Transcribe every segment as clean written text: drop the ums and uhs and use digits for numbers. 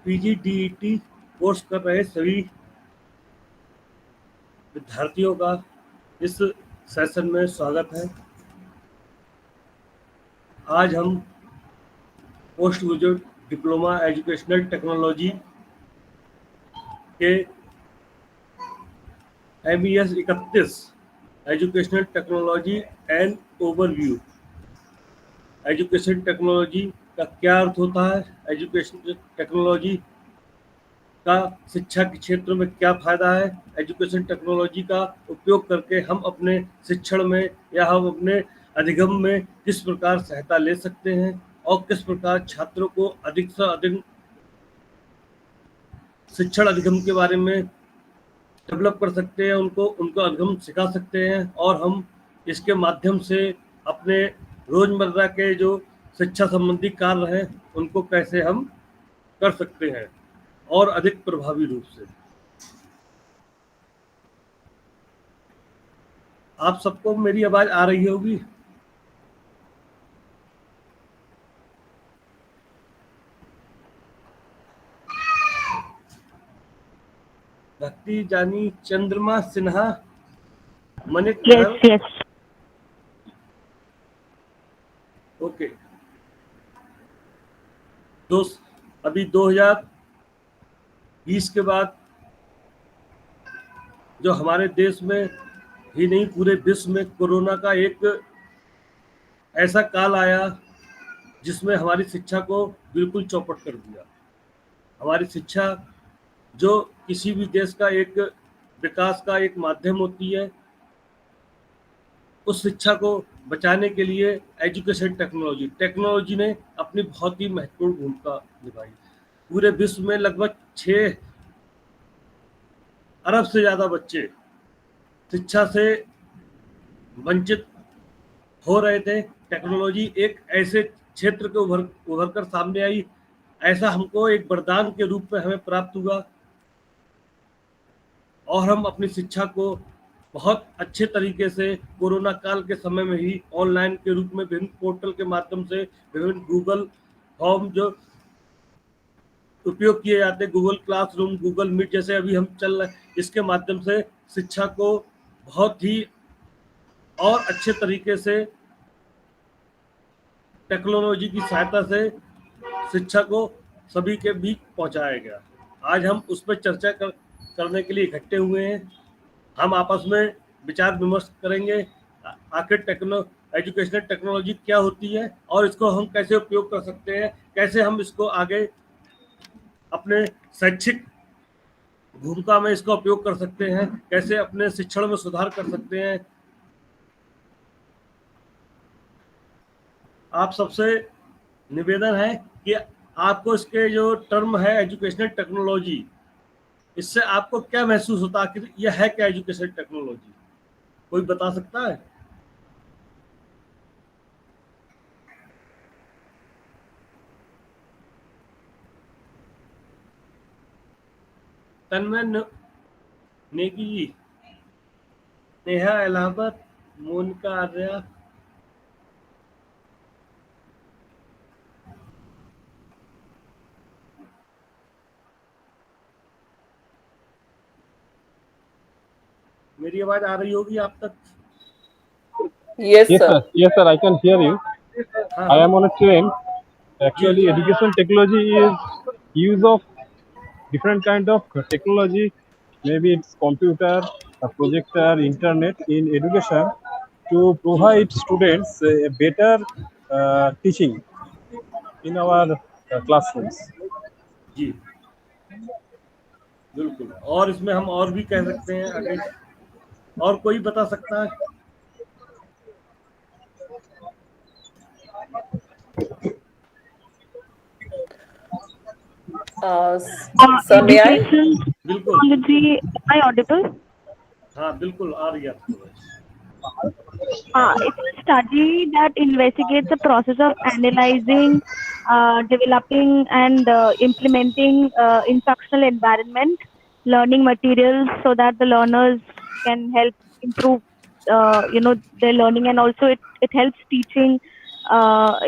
पीजीडीईटी course कर रहे सभी विद्यार्थियों का इस सेशन में स्वागत है। आज हम post graduate diploma educational technology के MES 31 educational technology and overview. Education technology का क्या अर्थ होता है, एजुकेशन टेक्नोलॉजी का शिक्षा के क्षेत्र में क्या फायदा है, एजुकेशन टेक्नोलॉजी का उपयोग करके हम अपने शिक्षण में या हम अपने अधिगम में किस प्रकार सहायता ले सकते हैं और किस प्रकार छात्रों को अधिक से अधिक शिक्षण अधिगम के बारे में डेवलप कर सकते हैं, उनको अधिगम सिखा सकते हैं और हम इसके माध्यम से अपने रोजमर्रा के जो शिक्षा संबंधी कार्य हैं उनको कैसे हम कर सकते हैं और अधिक प्रभावी रूप से। आप सबको मेरी आवाज आ रही होगी? भक्ति जानी चंद्रमा सिन्हा मनिक Yes. ओके दोस्त, अभी 2020 के बाद जो हमारे देश में ही नहीं पूरे विश्व में कोरोना का एक ऐसा काल आया जिसमें हमारी शिक्षा को बिल्कुल चौपट कर दिया। हमारी शिक्षा जो किसी भी देश का एक विकास का एक माध्यम होती है, उस शिक्षा को बचाने के लिए एजुकेशन टेक्नोलॉजी ने अपनी बहुत ही महत्वपूर्ण भूमिका निभाई। पूरे विश्व में लगभग 6 अरब से ज़्यादा बच्चे शिक्षा से वंचित हो रहे थे। टेक्नोलॉजी एक ऐसे क्षेत्र के उभर कर सामने आई, ऐसा हमको एक वरदान के रूप में हमें प्राप्त हुआ और हम अपनी शिक्षा को बहुत अच्छे तरीके से कोरोना काल के समय में ही ऑनलाइन के रूप में विभिन्न पोर्टल के माध्यम से, विभिन्न गूगल फॉर्म जो उपयोग किए जाते हैं, गूगल क्लासरूम, गूगल मीट जैसे अभी हम चल रहे हैं, इसके माध्यम से शिक्षा को बहुत ही और अच्छे तरीके से टेक्नोलॉजी की सहायता से शिक्षा को सभी के बीच पहुंचाया गया। आज हम उस पर चर्चा करने के लिए इकट्ठे हुए हैं। हम आपस में विचार विमर्श करेंगे आखिर एजुकेशनल टेक्नोलॉजी क्या होती है और इसको हम कैसे उपयोग कर सकते हैं, कैसे हम इसको आगे अपने शैक्षिक भूमिका में इसका उपयोग कर सकते हैं, कैसे अपने शिक्षण में सुधार कर सकते हैं। आप सबसे निवेदन है कि आपको इसके जो टर्म है एजुकेशनल टेक्नोलॉजी, इससे आपको क्या महसूस होता है? आखिर यह है क्या एजुकेशन टेक्नोलॉजी? कोई बता सकता है? तन्मय नेगी जी, नेहा इलाहाबाद, मोनिका आर्या, मेरी आवाज आ रही होगी आप तक? Yes, sir, I can hear you. I am on a train. Actually, education technology is use of different kind of technology. Maybe it's computer, a projector, internet in education to provide students a better teaching in our classrooms. जी बिल्कुल, और इसमें हम और भी कह सकते हैं आगे। और कोई बता सकता है? Sir, may I? बिल्कुल Ji, am I audible? हाँ बिल्कुल आ रही है आपको। It's a study that investigates the process of analyzing, developing, and implementing instructional environment, learning materials, so that the learners can help improve, their learning, and also it helps teaching.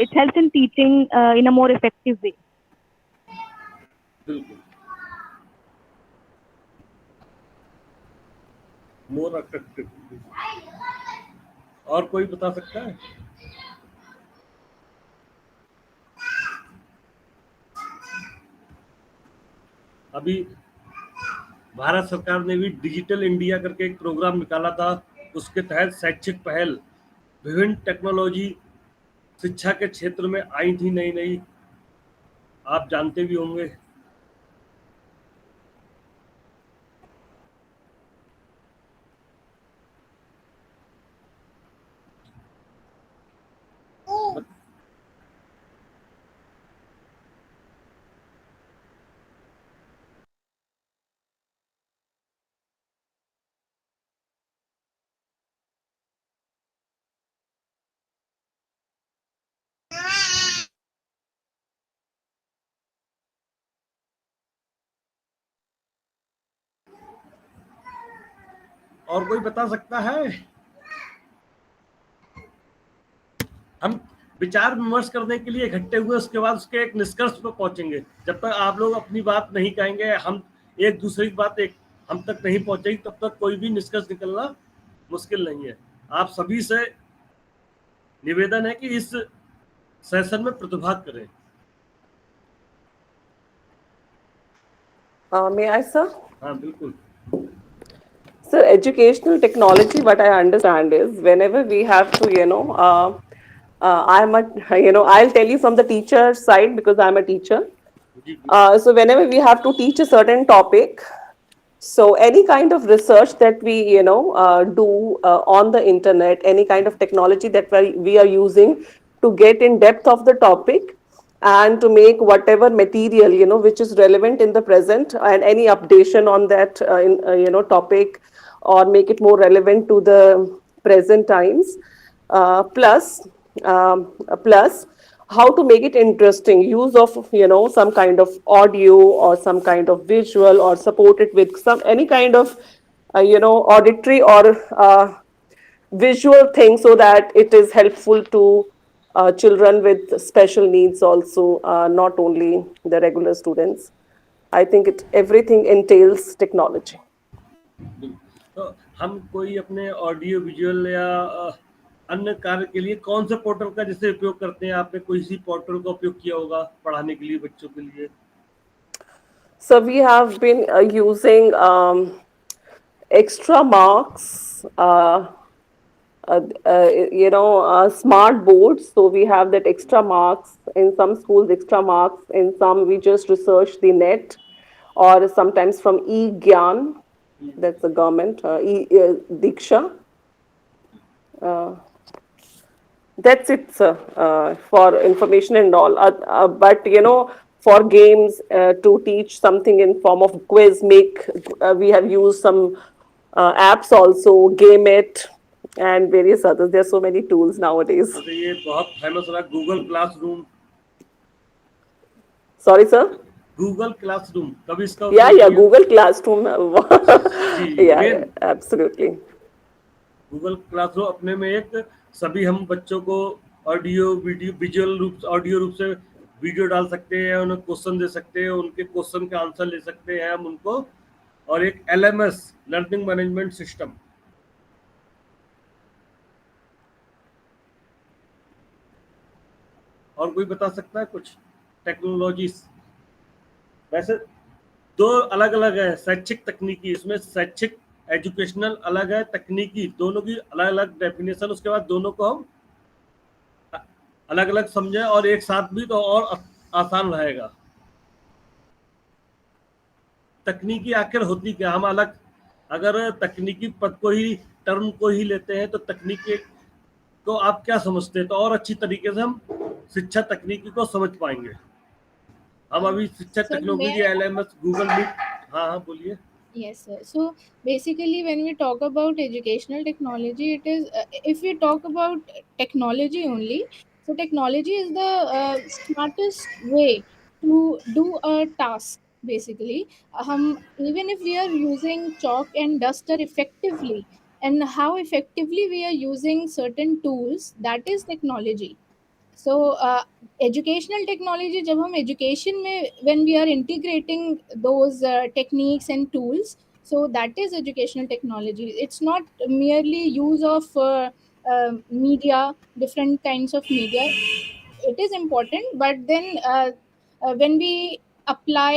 It helps in teaching in a more effective way. बिल्कुल, more attractive. और कोई बता सकता है? अभी भारत सरकार ने भी डिजिटल इंडिया करके एक प्रोग्राम निकाला था। उसके तहत शैक्षिक पहल विभिन्न टेक्नोलॉजी शिक्षा के क्षेत्र में आई थी, नई नई, आप जानते भी होंगे। और कोई बता सकता है? हम विचार विमर्श करने के लिए इकट्ठे हुए, उसके बाद उसके एक निष्कर्ष पर पहुंचेंगे। जब तक आप लोग अपनी बात नहीं कहेंगे, हम एक दूसरे की बात एक हम तक नहीं पहुंचेगी, तब तक कोई भी निष्कर्ष निकलना मुश्किल नहीं है। आप सभी से निवेदन है कि इस सेशन में प्रतिभाग करें। May I, sir? हाँ बिल्कुल। So educational technology, what I understand is whenever we have to, I'm a, I'll tell you from the teacher side because I'm a teacher. Ji ji. So whenever we have to teach a certain topic, so any kind of research that we, do on the internet, any kind of technology that we are using to get in depth of the topic and to make whatever material, which is relevant in the present and any updation on that, topic or make it more relevant to the present times. Plus how to make it interesting, use of some kind of audio or some kind of visual or support it with some any kind of auditory or visual thing so that it is helpful to children with special needs also, not only the regular students. I think it everything entails technology. तो हम कोई अपने audio visual या अन्य कार्य के लिए कौन से पोर्टल का जैसे उपयोग करते हैं? आपने कोई सी पोर्टल का उपयोग किया होगा पढ़ाने के लिए बच्चों के लिए? So we have been using extra marks, smart boards. So we have that extra marks in some schools, extra marks in some. We just research the net, or sometimes from eGyan. That's the government Diksha. That's it, sir, for information and all. But for games, to teach something in form of quiz, we have used some apps also, Game It, and various others. There are so many tools nowadays. तो ये बहुत famous रहा Google classroom. Sorry, sir. Google classroom कभी इसका Yeah, Google Classroom. Yeah, absolutely. Google classroom अपने में एक सभी हम बच्चों को ऑडियो वीडियो विजुअल रूप ऑडियो रूप से वीडियो डाल सकते हैं, उन्हें क्वेश्चन दे सकते हैं, उनके क्वेश्चन के आंसर ले सकते हैं हम उनको, और एक LMS लर्निंग मैनेजमेंट सिस्टम। और कोई बता सकता है कुछ टेक्नोलॉजीज? वैसे दो अलग अलग है, शैक्षिक तकनीकी, इसमें शैक्षिक एजुकेशनल अलग है, तकनीकी दोनों की अलग अलग डेफिनेशन। उसके बाद दोनों को हम अलग अलग समझें और एक साथ भी तो और आसान रहेगा। तकनीकी आखिर होती क्या? हम अलग अगर तकनीकी पद को ही टर्म को ही लेते हैं तो तकनीकी को आप क्या समझते हैं? तो और अच्छी तरीके से हम शिक्षा तकनीकी को समझ पाएंगे। हम अभी शिक्षा टेक्नोलॉजी LMS गूगल मीट। हाँ बोलिए। Yes, sir. So basically, when we talk about educational technology, it is if we talk about technology only, so technology is the smartest way to do a task. Basically, even if we are using chalk and duster effectively, and how effectively we are using certain tools, that is technology. So educational technology, जब हम education में when we are integrating those techniques and tools, so that is educational technology. It's not merely use of media, different kinds of media. It is important, but then when we apply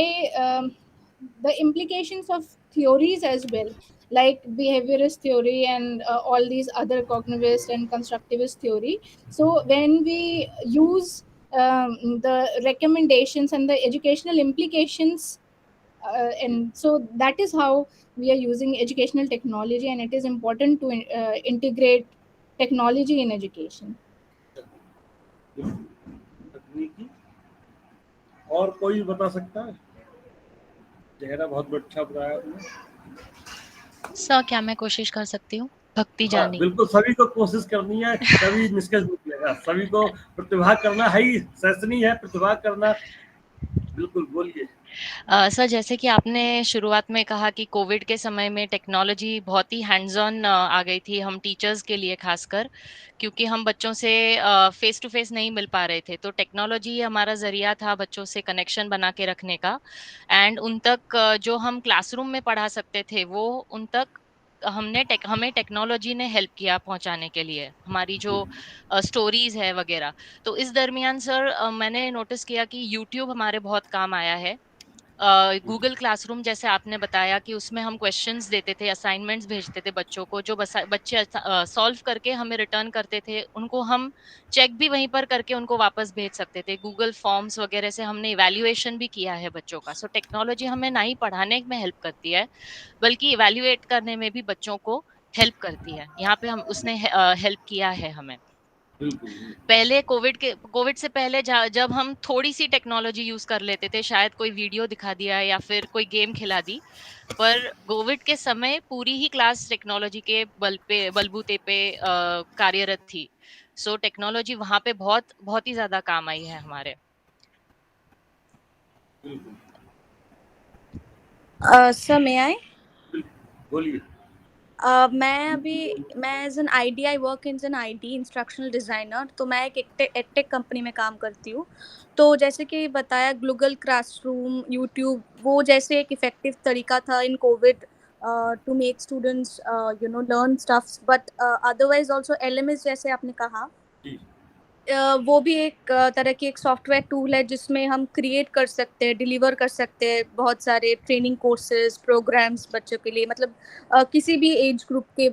the implications of theories as well, like behaviorist theory and all these other cognitivist and constructivist theory. So when we use the recommendations and the educational implications, and so that is how we are using educational technology, and it is important to integrate technology in education. तकनीकी और कोई बता सकता है? चेहरा बहुत अच्छा बताया आपने। सर क्या मैं कोशिश कर सकती हूँ? भक्ति हाँ, जानी। बिल्कुल सभी को कोशिश करनी है, तभी निष्कर्ष निकलेगा। सभी को प्रतिभा करना है ही, शैक्षणिक है प्रतिभा करना। बिल्कुल बोलिए। सर जैसे कि आपने शुरुआत में कहा कि कोविड के समय में टेक्नोलॉजी बहुत ही हैंड्स ऑन आ गई थी हम टीचर्स के लिए खासकर, क्योंकि हम बच्चों से फेस टू फेस नहीं मिल पा रहे थे, तो टेक्नोलॉजी हमारा जरिया था बच्चों से कनेक्शन बना के रखने का। एंड उन तक जो हम क्लासरूम में पढ़ा सकते थे वो उन तक हमें टेक्नोलॉजी ने हेल्प किया पहुंचाने के लिए, हमारी जो स्टोरीज है वगैरह। तो इस दरमियान सर मैंने नोटिस किया कि यूट्यूब हमारे बहुत काम आया है। गूगल क्लासरूम जैसे आपने बताया कि उसमें हम क्वेश्चंस देते थे, असाइनमेंट्स भेजते थे बच्चों को, जो बच्चे सॉल्व करके हमें रिटर्न करते थे, उनको हम चेक भी वहीं पर करके उनको वापस भेज सकते थे। गूगल फॉर्म्स वगैरह से हमने इवैल्यूएशन भी किया है बच्चों का। सो टेक्नोलॉजी हमें ना ही पढ़ाने में हेल्प करती है, बल्कि इवैल्यूएट करने में भी बच्चों को हेल्प करती है। यहाँ पे हम उसने हेल्प किया है हमें। बिल्कुल। पहले कोविड से पहले जब हम थोड़ी सी टेक्नोलॉजी यूज कर लेते थे, शायद कोई वीडियो दिखा दिया या फिर कोई गेम खिला दी, पर कोविड के समय पूरी ही क्लास टेक्नोलॉजी के बलबूते पे कार्यरत थी। सो टेक्नोलॉजी वहां पे बहुत बहुत ही ज्यादा काम आई है हमारे। बिल्कुल। Sir may I? बोलिए। मैं as an ID I work in an IT instructional designer, तो मैं एक एडटेक कंपनी में काम करती हूँ। तो जैसे कि बताया गूगल क्लासरूम, यूट्यूब, वो जैसे एक इफ़ेक्टिव तरीका था in covid to make students learn stuffs, but otherwise also LMS जैसे आपने कहा, जी। वो भी एक तरह की एक सॉफ्टवेयर टूल है जिसमें हम क्रिएट कर सकते हैं, डिलीवर कर सकते हैं बहुत सारे ट्रेनिंग कोर्सेज, प्रोग्राम्स बच्चों के लिए। मतलब किसी भी एज ग्रुप के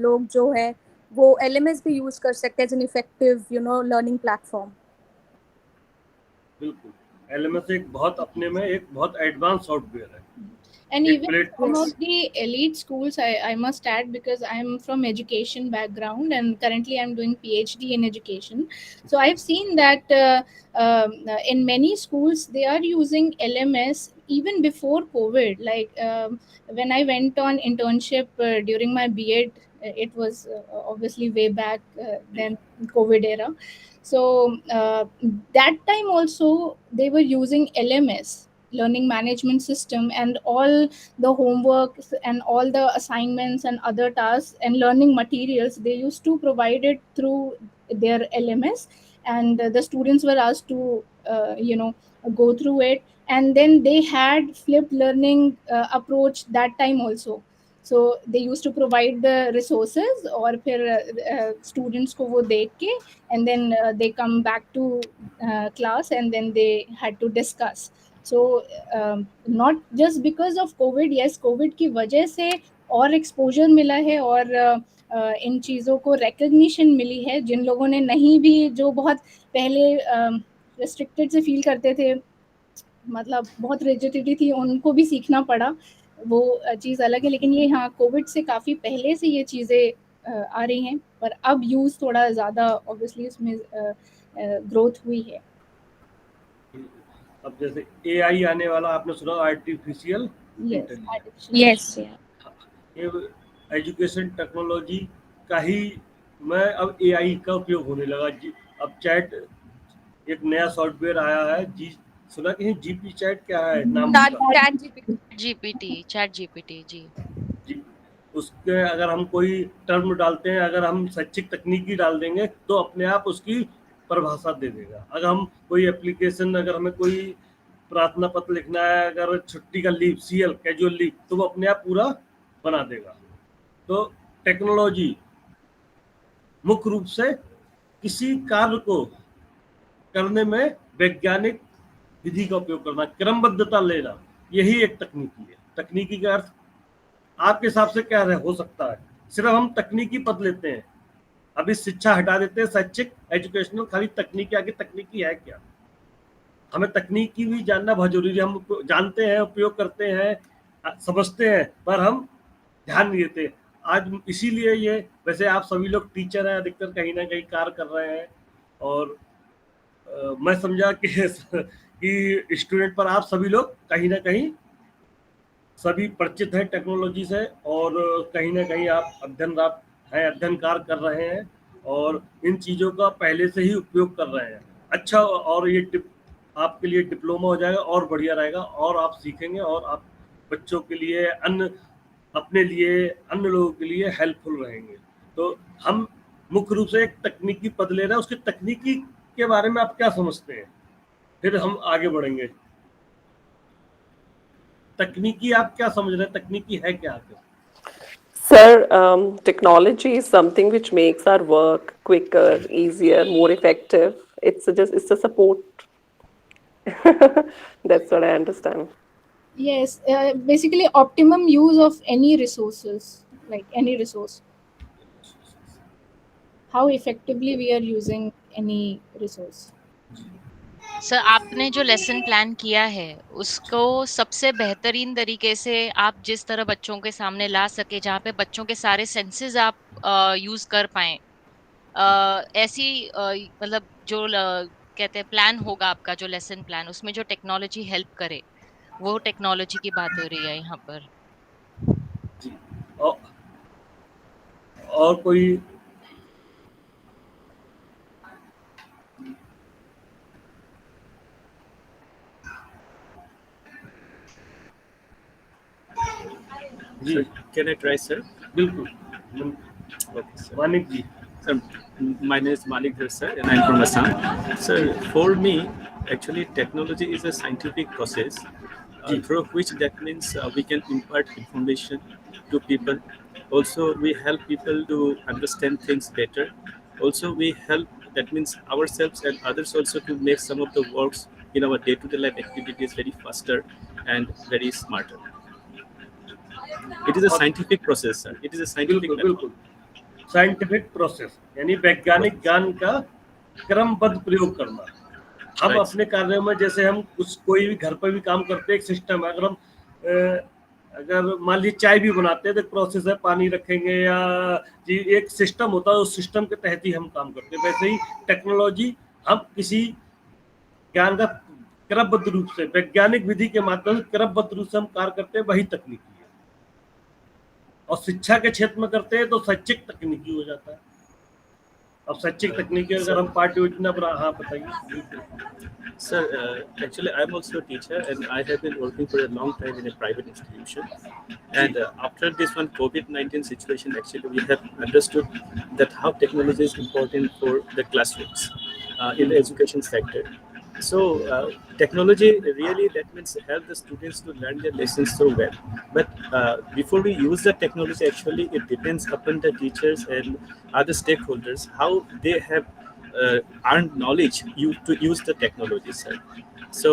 लोग जो है वो एलएमएस भी यूज़ कर सकते हैं as an effective learning platform. बिल्कुल, एलएमएस एक बहुत अपने में एक बहुत एडवांस सॉफ्टवेयर है। And एक even platform some of the elite schools, I must add, because I'm from education background and currently I'm doing PhD in education. So I've seen that in many schools they are using LMS even before COVID. Like when I went on internship during my B.Ed, it was obviously way back then COVID era. So that time also they were using LMS, learning management system, and all the homework and all the assignments and other tasks and learning materials they used to provide it through their LMS, and the students were asked to go through it. And then they had flipped learning approach that time also. So they used to provide the resources और फिर students को वो देख के, and then they come back to class and then they had to discuss. So not just because of COVID, yes, COVID की वजह से और एक्सपोजर मिला है और इन चीज़ों को रिकग्निशन मिली है। जिन लोगों ने नहीं भी, जो बहुत पहले रिस्ट्रिक्टेड से फील करते थे, मतलब बहुत रिजिडिटी थी, उनको भी सीखना पड़ा, वो चीज़ अलग है। लेकिन ये हाँ, कोविड से काफ़ी पहले से ये चीज़ें आ रही हैं, पर अब यूज़ थोड़ा ज़्यादा ऑब्वियसली इसमें ग्रोथ हुई है। अब जैसे एआई आने वाला, आपने सुना, आर्टिफिशियल इंटेलिजेंस। यस। ये एजुकेशन टेक्नोलॉजी का ही मैं अब एआई का उपयोग होने लगा जी। अब चैट, एक नया सॉफ्टवेयर आया है जी, सुना कि जीपी चैट, क्या है नाम उसका? चैट जीपीटी जी। उसके अगर हम कोई टर्म डालते हैं, अगर हम शैक्षिक तकनीकी डाल देंगे तो अपने आप उसकी परिभाषा दे देगा। अगर हम कोई एप्लीकेशन, अगर हमें कोई प्रार्थना पत्र लिखना है, अगर छुट्टी का लीव, CL कैजुअल लीव, तो वो अपने आप पूरा बना देगा। तो टेक्नोलॉजी मुख्य रूप से किसी कार्य को करने में वैज्ञानिक विधि का उपयोग करना, क्रमबद्धता लेना, यही एक तकनीकी है। तकनीकी का अर्थ आपके हिसाब से क्या हो सकता है? सिर्फ हम तकनीकी पद लेते हैं, अभी शिक्षा हटा देते हैं, शैक्षिक एजुकेशनल, खाली तकनीकी, आगे तकनीकी है क्या? हमें तकनीकी भी जानना बहुत जरूरी है। हम जानते हैं, उपयोग करते हैं, समझते हैं, पर हम ध्यान नहीं देते। आज इसीलिए ये, वैसे आप सभी लोग टीचर हैं, अधिकतर कहीं ना कहीं कार्य कर रहे हैं, और मैं समझा कि स्टूडेंट पर आप सभी लोग कहीं ना कहीं सभी परिचित हैं टेक्नोलॉजी से, और कहीं ना कहीं आप अध्ययनरत हैं, अध्ययन कार्य कर रहे हैं, और इन चीज़ों का पहले से ही उपयोग कर रहे हैं। अच्छा, और ये आपके लिए डिप्लोमा हो जाएगा और बढ़िया रहेगा, और आप सीखेंगे, और आप बच्चों के लिए, अन्य अपने लिए, अन्य लोगों के लिए हेल्पफुल रहेंगे। तो हम मुख्य रूप से एक तकनीकी पद ले रहे हैं, उसकी तकनीकी के बारे में आप क्या समझते हैं, फिर हम आगे बढ़ेंगे। तकनीकी आप क्या समझ रहे हैं, तकनीकी है क्या आखिर? Sir, technology is something which makes our work quicker, easier, more effective. It's a support. That's what I understand. Yes, basically optimum use of any resources, like any resource. How effectively we are using any resource. Sir, आपने जो lesson plan किया है, उसको सबसे बेहतरीन तरीके से आप जिस तरह बच्चों के सामने ला सके, जहाँ पे बच्चों के सारे सेंसेस आप यूज कर पाएं, ऐसी मतलब जो कहते हैं प्लान होगा आपका, जो लेसन प्लान, उसमें जो टेक्नोलॉजी हेल्प करे, वो टेक्नोलॉजी की बात हो रही है यहाँ पर। जी, और कोई? जी, Sir, can I try, sir? बिल्कुल। Okay, sir. Manik ji. Sir, my name is Malik Dhar, sir, and I'm from Assam. Sir, for me, actually, technology is a scientific process through which that means we can impart information to people. Also, we help people to understand things better. Also, we help, that means ourselves and others also, to make some of the works in our day-to-day life activities very faster and very smarter. It is a scientific process, sir. It is a scientific बिल्कुल method. बिल्कुल scientific process, यानी वैज्ञानिक ज्ञान का क्रमबद्ध प्रयोग करना। हम Right. अपने कार्यों में, जैसे हम कोई भी घर पर भी काम करते हैं, एक सिस्टम है। अगर हम अगर मान लीजिए चाय भी बनाते हैं, तो प्रोसेस है, पानी रखेंगे, या जी एक सिस्टम होता है, उस सिस्टम के तहत ही हम काम करते हैं। वैसे ही टेक्नोलॉजी, हम किसी ज्ञान का क्रमबद्ध रूप से, वैज्ञानिक विधि के माध्यम से क्रमबद्ध रूप से हम कार्य करते हैं, वही तकनीकी है। और शिक्षा के क्षेत्र में करते हैं तो शैक्षिक तकनीकी हो जाता है। अब शैक्षिक तकनीकी अगर हम पाठ्य योजना बना, हाँ बताइए। Sir, actually, I'm also a teacher, and I have been working for a long time in a private institution. And after this one COVID-19 situation, actually, we have understood that how technology is important for the classrooms in the education sector. So, technology really, that means, help the students to learn their lessons so well. But before we use the technology, actually, it depends upon the teachers and other stakeholders how they have earned knowledge to use the technology, sir. So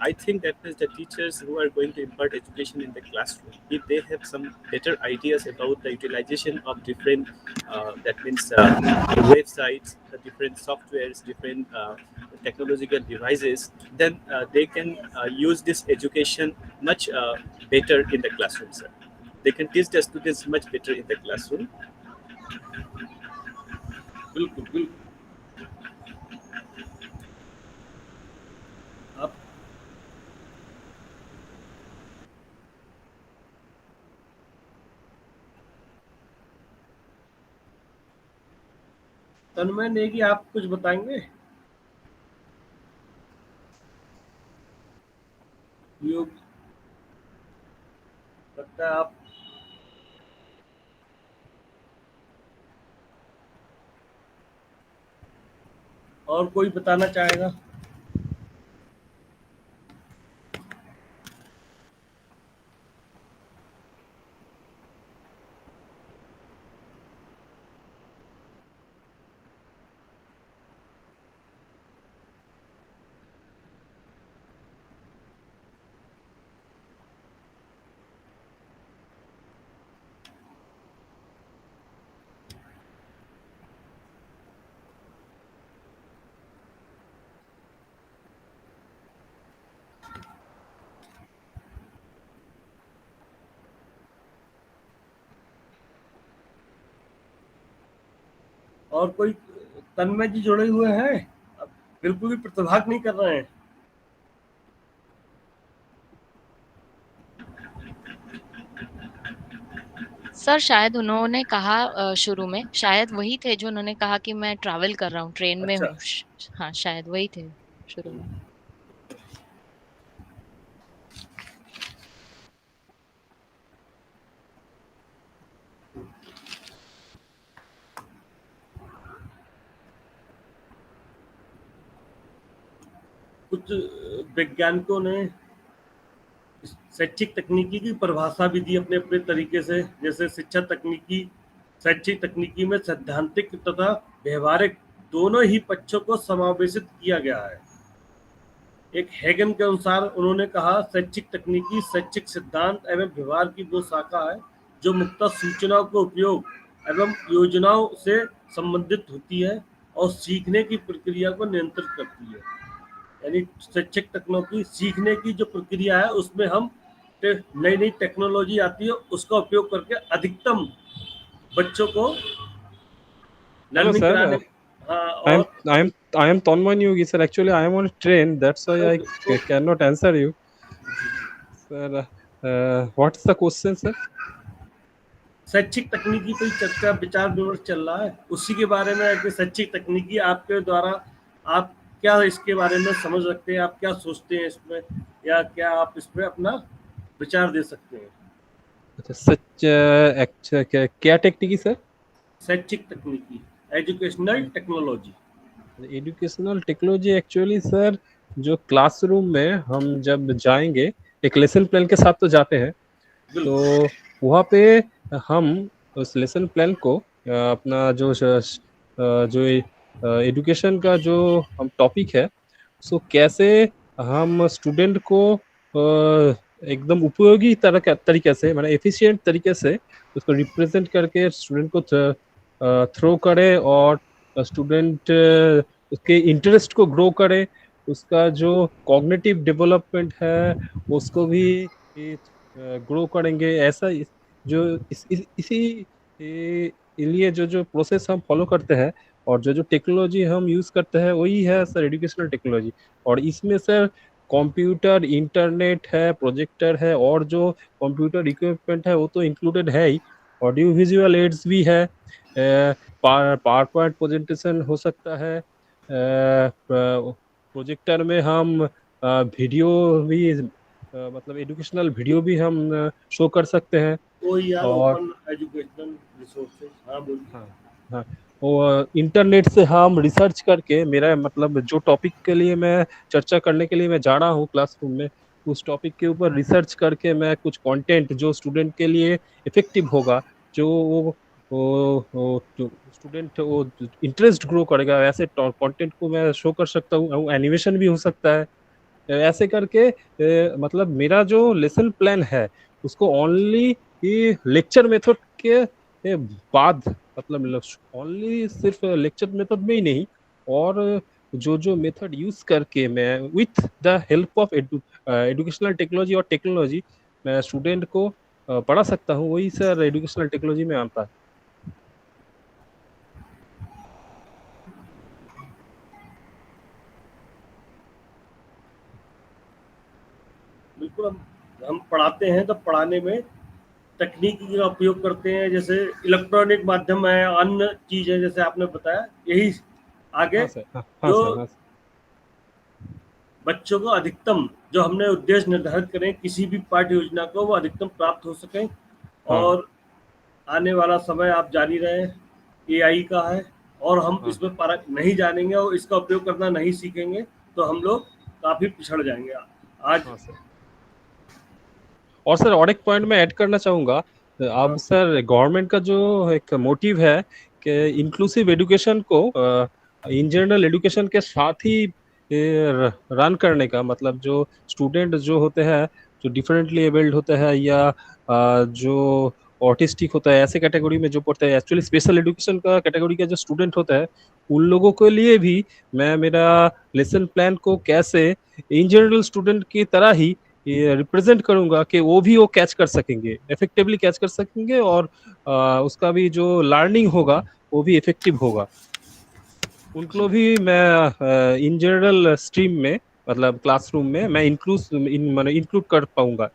I think that means the teachers who are going to impart education in the classroom, if they have some better ideas about the utilization of different, that means websites, the different softwares, different technological devices, then they can use this education much better in the classroom, sir. They can teach the students much better in the classroom. बिल्कुल बिल्कुल। आप तन्मय नेगी, आप कुछ बताएंगे? योग लगता है आप। और कोई बताना चाहेगा? और कोई? तन्मय जी जुड़े हुए हैं, बिल्कुल भी प्रतिभाग नहीं कर रहे हैं। सर शायद उन्होंने कहा शुरू में, शायद वही थे जो उन्होंने कहा कि मैं ट्रैवल कर रहा हूँ, ट्रेन में अच्छा। हूँ। हाँ शायद वही थे शुरू में। कुछ वैज्ञानिकों ने शैक्षिक तकनीकी की परिभाषा भी दी अपने अपने तरीके से। जैसे शैक्षिक तकनीकी में सैद्धांतिक तथा व्यवहारिक दोनों ही पक्षों को समावेशित किया गया है। एक हैगन के अनुसार उन्होंने कहा, शैक्षिक तकनीकी शैक्षिक सिद्धांत एवं व्यवहार की वो शाखा है जो मुख्यतः सूचनाओं के उपयोग एवं योजनाओं से संबंधित होती है और सीखने की प्रक्रिया को नियंत्रित करती है। यानी शैक्षिक तकनीकी सीखने की जो प्रक्रिया है उसमें हम नई नई टेक्नोलॉजी आती है उसका उपयोग करके अधिकतम बच्चों को Hello, लर्निंग sir. कराने। हाँ, I am और I am I am Tanman Yogi, sir. Actually, I am on a train. That's why I cannot answer you, sir. What's the question, sir? शैक्षिक तकनीकी पर चर्चा विचार विमर्श चल रहा है, उसी के बारे में है कि शैक्षिक तकनीकी आपके द्वारा आप क्या इसके बारे में समझ रखते हैं, आप क्या सोचते हैं इसमें, या क्या आप इसमें अपना विचार दे सकते हैं? अच्छा, सच अच्छा क्या टेक्निकी सर? शैक्षिक तकनीकी, educational technology. Educational technology actually sir, जो क्लासरूम में हम जब जाएंगे एक लेसन प्लान के साथ तो जाते हैं, तो वहाँ पे हम उस लेसन प्लान को अपना जो एजुकेशन का जो हम टॉपिक है सो कैसे हम स्टूडेंट को एकदम उपयोगी तरीके से, मतलब एफिशिएंट तरीके से उसको रिप्रेजेंट करके स्टूडेंट को थ्रो करे और स्टूडेंट उसके इंटरेस्ट को ग्रो करे, उसका जो कॉग्निटिव डेवलपमेंट है उसको भी ग्रो करेंगे। ऐसा जो इसी लिए जो प्रोसेस हम फॉलो करते हैं और जो टेक्नोलॉजी हम यूज करते हैं वही है सर एजुकेशनल टेक्नोलॉजी। और इसमें सर कंप्यूटर, इंटरनेट है, प्रोजेक्टर है और जो कंप्यूटर इक्विपमेंट है वो तो इंक्लूडेड है ही, ऑडियो विजुअल एड्स भी है, पावर पॉइंट प्रेजेंटेशन हो सकता है, प्रोजेक्टर में हम वीडियो भी मतलब एजुकेशनल वीडियो भी हम शो कर सकते हैं। और एजुकेशनल रिसोर्सेज। हाँ बोलिए। हाँ, और इंटरनेट से हम रिसर्च करके, मेरा मतलब जो टॉपिक के लिए मैं चर्चा करने के लिए मैं जा रहा हूँ क्लासरूम में, उस टॉपिक के ऊपर रिसर्च करके मैं कुछ कंटेंट जो स्टूडेंट के लिए इफेक्टिव होगा, जो स्टूडेंट वो इंटरेस्ट ग्रो करेगा, वैसे कंटेंट को मैं शो कर सकता हूँ। एनिमेशन भी हो सकता है। ऐसे करके मतलब मेरा जो लेसन प्लान है उसको ओनली लेक्चर मेथड के बाद, मतलब ओनली सिर्फ लेक्चर मेथड में ही नहीं, और जो मेथड यूज करके मैं with the help of educational technology और टेक्नोलॉजी मैं स्टूडेंट को पढ़ा सकता हूँ, वही सर एजुकेशनल टेक्नोलॉजी में आता है। बिल्कुल, हम पढ़ाते हैं तो पढ़ाने में तकनीकी का उपयोग करते हैं, जैसे इलेक्ट्रॉनिक माध्यम है, अन्य चीज है, जैसे आपने बताया, यही आगे हाँ सर, हाँ जो सर, हाँ सर। बच्चों को अधिकतम जो हमने उद्देश्य निर्धारित करें किसी भी पाठ्य योजना को वो अधिकतम प्राप्त हो सके। हाँ। और आने वाला समय आप जारी रहे एआई का है और हम इसमें परख नहीं जानेंगे और इसका उपयोग करना नहीं सीखेंगे तो हम लोग काफी पिछड़ जाएंगे आज। और सर और एक पॉइंट मैं ऐड करना चाहूंगा। अब सर गवर्नमेंट का जो एक मोटिव है कि इंक्लूसिव एजुकेशन को इन जनरल एजुकेशन के साथ ही रन करने का, मतलब जो स्टूडेंट जो होते हैं, जो डिफरेंटली एबल्ड होते हैं या जो ऑटिस्टिक होता है, ऐसे कैटेगरी में जो पढ़ते हैं, एक्चुअली स्पेशल एजुकेशन का कैटेगरी का जो स्टूडेंट होता है, उन लोगों के लिए भी मैं मेरा लेसन प्लान को कैसे इन जनरल स्टूडेंट की तरह ही ये रिप्रेजेंट करूंगा कि वो कैच कर सकेंगे, इफेक्टिवली कैच कर सकेंगे, और उसका भी जो लर्निंग होगा वो भी इफेक्टिव होगा। उनको भी मैं इन जनरल स्ट्रीम में, मतलब क्लासरूम में मैं इंक्लूड कर पाऊंगा।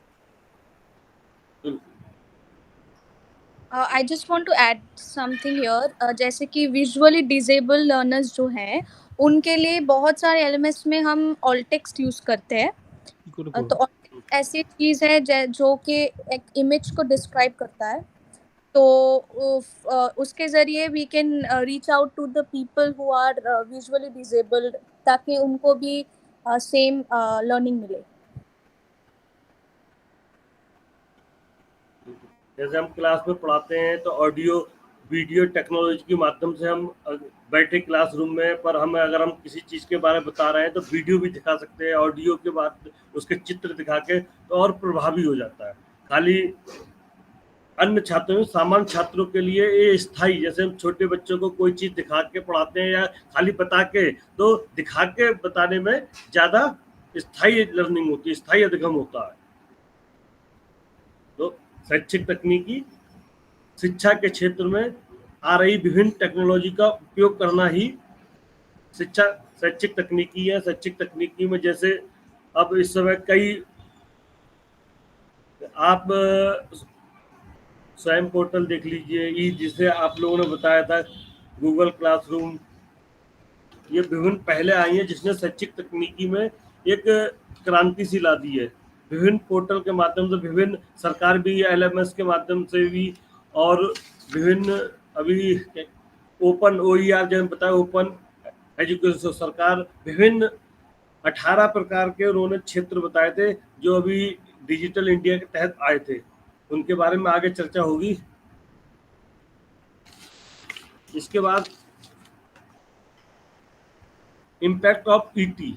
I just want to add something here, जैसे कि विजुअली डिसेबल लर्नर्स जो हैं उनके लिए बहुत सारे एलएमएस में हम ऑल टेक्स्ट यूज करते हैं। तो ऑल टेक्स्ट ऐसी चीज है जो कि एक इमेज को डिस्क्राइब करता है, तो उसके जरिए we can reach out to the people who are visually disabled, ताकि उनको भी सेम लर्निंग मिले। जैसे हम क्लास में पढ़ाते हैं तो ऑडियो वीडियो टेक्नोलॉजी के माध्यम से हम बैठे क्लासरूम में, पर हम अगर हम किसी चीज़ के बारे में बता रहे हैं तो वीडियो भी दिखा सकते हैं, ऑडियो के बाद उसके चित्र दिखा के, तो और प्रभावी हो जाता है। खाली अन्य छात्रों, सामान्य छात्रों के लिए ये स्थायी, जैसे हम छोटे बच्चों को कोई चीज़ दिखा के पढ़ाते हैं या खाली बता के, तो दिखा के बताने में ज़्यादा स्थायी लर्निंग होती है, स्थायी अधिगम होता है। तो शैक्षिक तकनीकी शिक्षा के क्षेत्र में आ रही विभिन्न टेक्नोलॉजी का उपयोग करना ही शिक्षा शैक्षिक तकनीकी है। शैक्षिक तकनीकी में जैसे अब इस समय कई, आप स्वयं पोर्टल देख लीजिए, जिसे आप लोगों ने बताया था, गूगल क्लासरूम, ये विभिन्न पहले आई हैं जिसने शैक्षिक तकनीकी में एक क्रांति सी ला दी है। विभिन्न पोर्टल के माध्यम से, विभिन्न सरकार भी एलएमएस के माध्यम से भी, और विभिन्न अभी ओपन OER जो बताया, ओपन एजुकेशन, सरकार विभिन्न 18 प्रकार के उन्होंने क्षेत्र बताए थे जो अभी डिजिटल इंडिया के तहत आए थे, उनके बारे में आगे चर्चा होगी। इसके बाद impact of ET,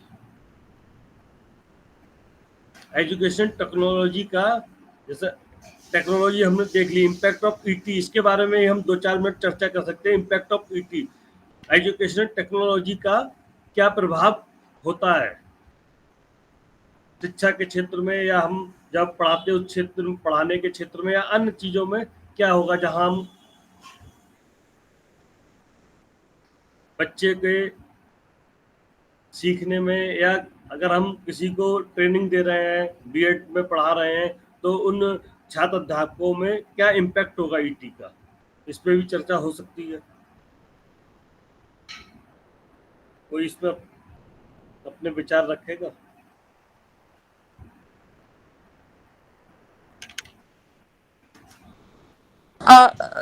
education technology का, जैसे टेक्नोलॉजी हमने देख ली, इम्पैक्ट ऑफ ईटी, इसके बारे में हम 2-4 मिनट चर्चा कर सकते हैं। Impact of ET, education technology का क्या प्रभाव होता है शिक्षा के क्षेत्र में, या हम जब पढ़ाते उस क्षेत्र में, पढ़ाने के क्षेत्र में, या अन्य चीज़ों में क्या होगा जहां हम बच्चे के सीखने में, या अगर हम किसी को ट्रेनिंग दे रहे हैं, बीएड में पढ़ा रहे हैं, तो उन छात्र अध्यापकों में क्या इम्पैक्ट होगा ईटी का, इस पर भी चर्चा हो सकती है। कोई इसमें अपने विचार रखेगा?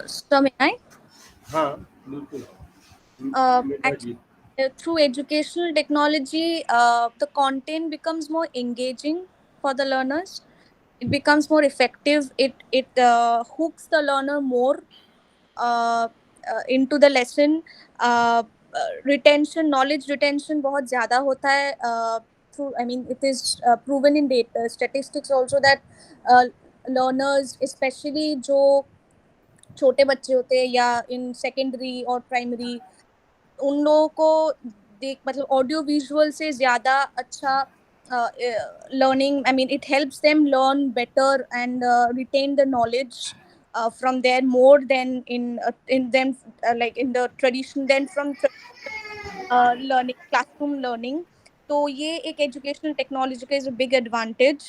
So may I? हाँ बिल्कुल। Actually, through educational technology, the content becomes more engaging for the learners. It becomes more effective. It hooks the learner more into the lesson. Retention, knowledge retention बहुत ज़्यादा होता है. Through, I mean, it is proven in data statistics also that learners, especially जो छोटे बच्चे होते हैं या इन सेकेंडरी और प्राइमरी, उन लोगों को मतलब ऑडियो विजुअल से ज़्यादा अच्छा learning, I mean, it helps them learn better and retain the knowledge from there more than in them like in the tradition, than from learning, classroom learning. तो ये एक एजुकेशनल टेक्नोलॉजी का is a big advantage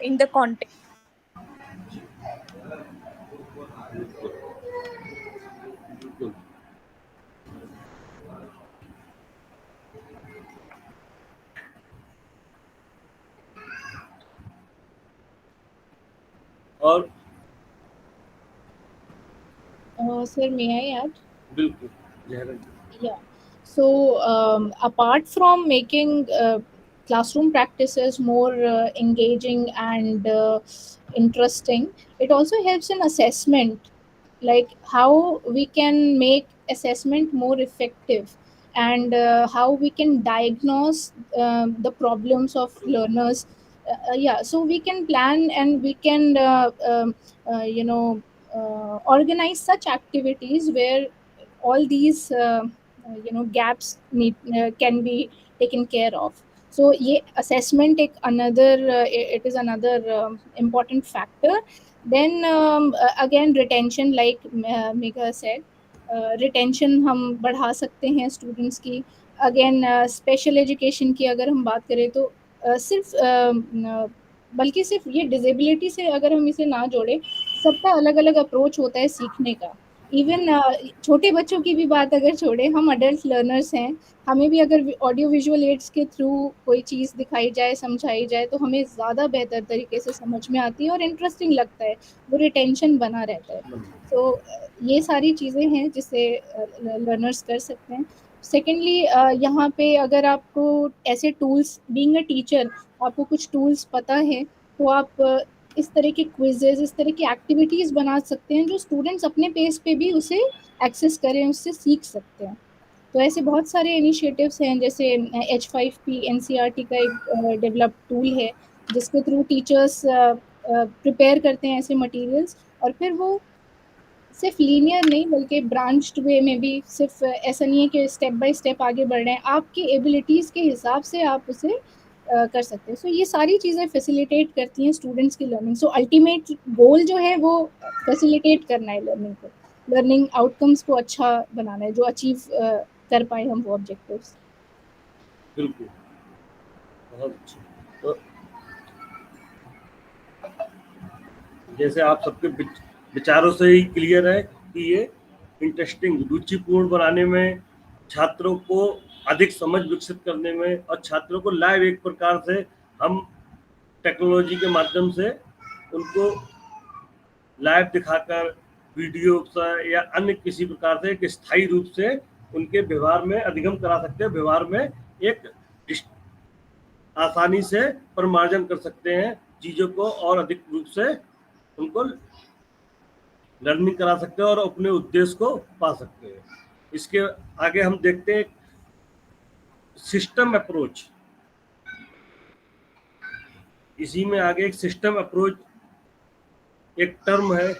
in the context. और Sir, may I add? बिल्कुल जहरा जी। Yeah. So, apart from making classroom practices more engaging and interesting, it also helps in assessment, like how we can make assessment more effective, and how we can diagnose the problems of learners. Yeah, so we can plan and we can, you know, organize such activities where all these gaps can be taken care of. So ये assessment एक another it is another important factor. Then again retention, like Megha said, retention हम बढ़ा सकते हैं students की. Again special education की अगर हम बात करें तो सिर्फ बल्कि सिर्फ ये डिसेबिलिटी से अगर हम इसे ना जोड़े, सबका अलग अलग अप्रोच होता है सीखने का. इवन छोटे बच्चों की भी बात अगर छोड़े, हम अडल्ट लर्नर्स हैं, हमें भी अगर ऑडियो विजुअल एड्स के थ्रू कोई चीज़ दिखाई जाए, समझाई जाए, तो हमें ज़्यादा बेहतर तरीके से समझ में आती है और इंटरेस्टिंग लगता है, वो रिटेंशन बना रहता है. तो ये सारी चीज़ें हैं जिसे लर्नर्स कर सकते हैं. सेकेंडली यहाँ पे अगर आपको ऐसे टूल्स, बीइंग अ टीचर, आपको कुछ टूल्स पता है, तो आप इस तरह के क्विजेज, इस तरह की एक्टिविटीज़ बना सकते हैं जो स्टूडेंट्स अपने पेस पे भी उसे एक्सेस करें, उससे सीख सकते हैं. तो ऐसे बहुत सारे इनिशिएटिव्स हैं, जैसे H5P NCERT का एक डेवलप टूल है जिसके थ्रू टीचर्स प्रिपेयर करते हैं ऐसे मटेरियल्स, और फिर वो सिर्फ लीनियर नहीं बल्कि ब्रांच्ड वे में भी, सिर्फ ऐसा नहीं है कि स्टेप बाय स्टेप आगे बढ़ रहे हैं, आपकी एबिलिटीज़ के हिसाब से आप उसे कर सकते हैं. सो ये सारी चीज़ें फैसिलिटेट करती हैं स्टूडेंट्स की लर्निंग. सो अल्टीमेट गोल जो है वो फैसिलिटेट करना है लर्निंग को, लर्निंग आउटकम्स को अच्छा बनाना है, जो अचीव कर पाए हम वो ऑब्जेक्टिव्स. बिल्कुल, बहुत अच्छा. तो जैसे आप सबके विचारों से ही क्लियर है कि ये इंटरेस्टिंग, रुचिपूर्ण बनाने में, छात्रों को अधिक समझ विकसित करने में, और छात्रों को लाइव एक प्रकार से हम टेक्नोलॉजी के माध्यम से उनको लाइव दिखाकर, वीडियो से या अन्य किसी प्रकार से एक स्थायी रूप से उनके व्यवहार में अधिगम करा सकते हैं, व्यवहार में एक आसानी से परिमार्जन कर सकते हैं चीज़ों को, और अधिक रूप से उनको लर्निंग करा सकते हैं और अपने उद्देश्य को पा सकते हैं. इसके आगे हम देखते हैं सिस्टम अप्रोच. इसी में आगे एक सिस्टम अप्रोच एक टर्म है.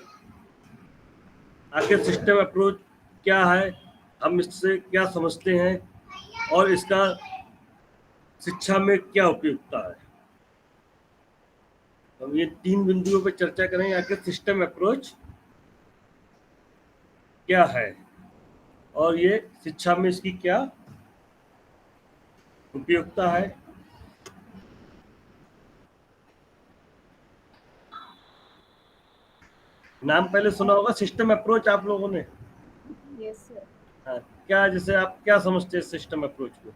आखिर सिस्टम अप्रोच क्या है, हम इससे क्या समझते हैं, और इसका शिक्षा में क्या उपयोगिता है. हम ये 3 बिंदुओं पर चर्चा करेंगे. आखिर सिस्टम अप्रोच क्या है और ये शिक्षा में इसकी क्या उपयोगिता है. नाम पहले सुना होगा सिस्टम अप्रोच आप लोगों ने. Yes sir. हाँ, क्या, जैसे आप क्या समझते हैं सिस्टम अप्रोच को?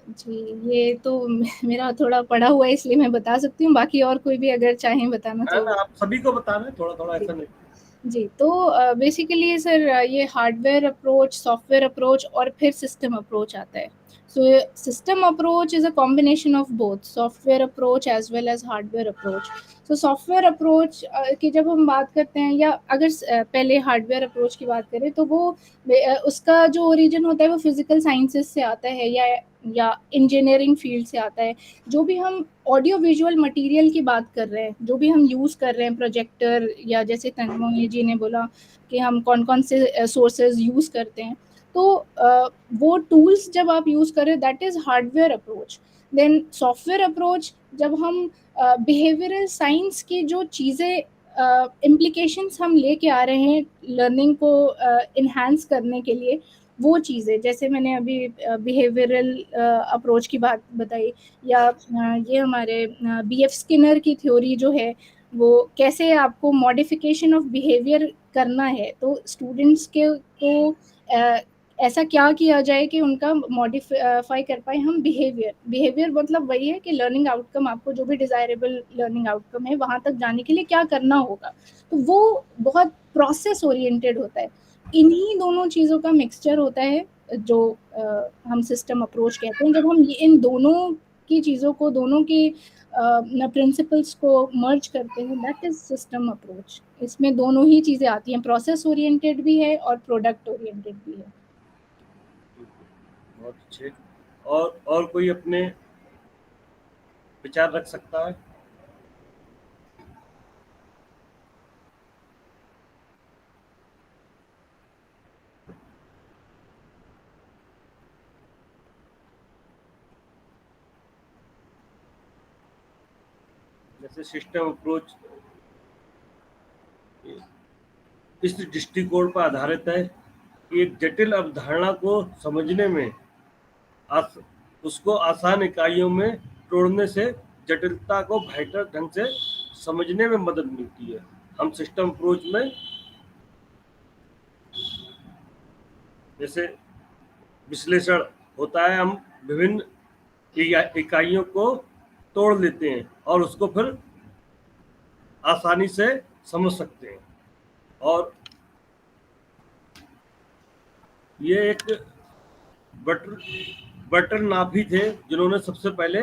जी, ये तो मेरा थोड़ा पढ़ा हुआ है इसलिए मैं बता सकती हूँ, बाकी और कोई भी अगर चाहें बताना तो. आप सभी को बताना है, थोड़ा ऐसा नहीं. जी, तो बेसिकली सर ये हार्डवेयर अप्रोच, सॉफ्टवेयर अप्रोच और फिर सिस्टम अप्रोच आता है. So system approach is a combination of both software approach as well as hardware approach. So software approach की जब हम बात करते हैं, या अगर पहले हार्डवेयर अप्रोच की बात करें, तो वो उसका जो ओरिजिन होता है वो फिजिकल साइंसेस से आता है या इंजीनियरिंग फील्ड से आता है. जो भी हम ऑडियो विजुअल मटेरियल की बात कर रहे हैं, जो भी हम यूज़ कर रहे हैं, प्रोजेक्टर, या जैसे तन्मय जी ने बोला कि हम कौन कौन से सोर्सेज यूज़ करते हैं, तो वो टूल्स जब आप यूज़ करें, that is hardware approach. Then software approach, जब हम बिहेवियरल साइंस की जो चीज़ें इम्प्लीकेशंस हम लेके आ रहे हैं लर्निंग को इन्हांस करने के लिए, वो चीज़ें, जैसे मैंने अभी बिहेवियरल अप्रोच की बात बताई, या ये हमारे BF स्किनर की थ्योरी जो है, वो कैसे आपको मॉडिफिकेशन ऑफ बिहेवियर करना है. तो स्टूडेंट्स के को ऐसा क्या किया जाए कि उनका मॉडिफाई कर पाए हम बिहेवियर मतलब वही है कि लर्निंग आउटकम, आपको जो भी डिजायरेबल लर्निंग आउटकम है वहां तक जाने के लिए क्या करना होगा, तो वो बहुत प्रोसेस ओरिएंटेड होता है। इन्हीं दोनों चीज़ों का मिक्सचर होता है जो हम सिस्टम अप्रोच कहते हैं। जब हम इन दोनों की चीज़ों को, दोनों की प्रिंसिपल्स को मर्ज करते हैं, दैट इज सिस्टम अप्रोच। इसमें दोनों ही चीज़ें आती हैं, प्रोसेस ओरिएंटेड भी है और प्रोडक्ट ओरिएंटेड भी है। बहुत अच्छे। और कोई अपने विचार रख सकता है? जैसे सिस्टम अप्रोच इस दृष्टिकोण पर आधारित है कि एक जटिल अवधारणा को समझने में उसको आसान इकाइयों में तोड़ने से जटिलता को बेहतर ढंग से समझने में मदद मिलती है। हम सिस्टम अप्रोच में जैसे विश्लेषण होता है, हम विभिन्न इकाइयों को तोड़ लेते हैं और उसको फिर आसानी से समझ सकते हैं। और ये एक बटर नाफी थे जिन्होंने सबसे पहले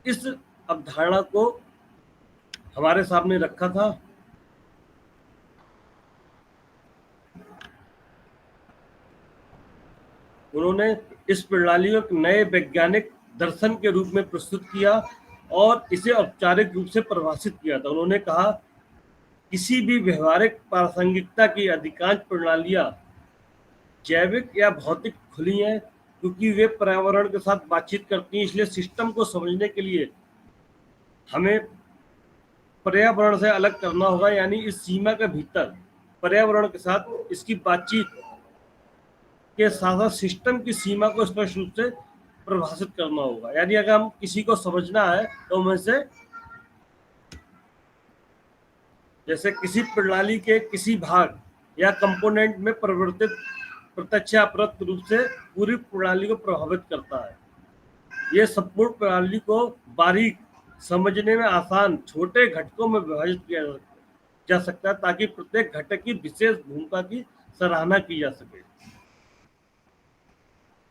इस अवधारणा को हमारे सामने रखा था। उन्होंने इस प्रणाली को एक नए वैज्ञानिक दर्शन के रूप में प्रस्तुत किया और इसे औपचारिक रूप से परिभाषित किया था। उन्होंने कहा, किसी भी व्यवहारिक प्रासंगिकता की अधिकांश प्रणालियां जैविक या भौतिक खुली हैं क्योंकि वे पर्यावरण के साथ बातचीत करती हैं। इसलिए सिस्टम को समझने के लिए हमें पर्यावरण से अलग करना होगा, यानी इस सीमा के भीतर पर्यावरण के साथ इसकी बातचीत के साथ साथ सिस्टम की सीमा को स्पष्ट रूप से परिभाषित करना होगा। यानी अगर हम किसी को समझना है तो हमें से जैसे किसी प्रणाली के किसी भाग या कंपोनेंट में परिवर्तित प्रत्यक्ष या अप्रत्यक्ष रूप से पूरी प्रणाली को प्रभावित करता है। यह संपूर्ण प्रणाली को बारीक समझने में आसान छोटे घटकों में विभाजित किया जा सकता है ताकि प्रत्येक घटक की विशेष भूमिका की सराहना की जा सके।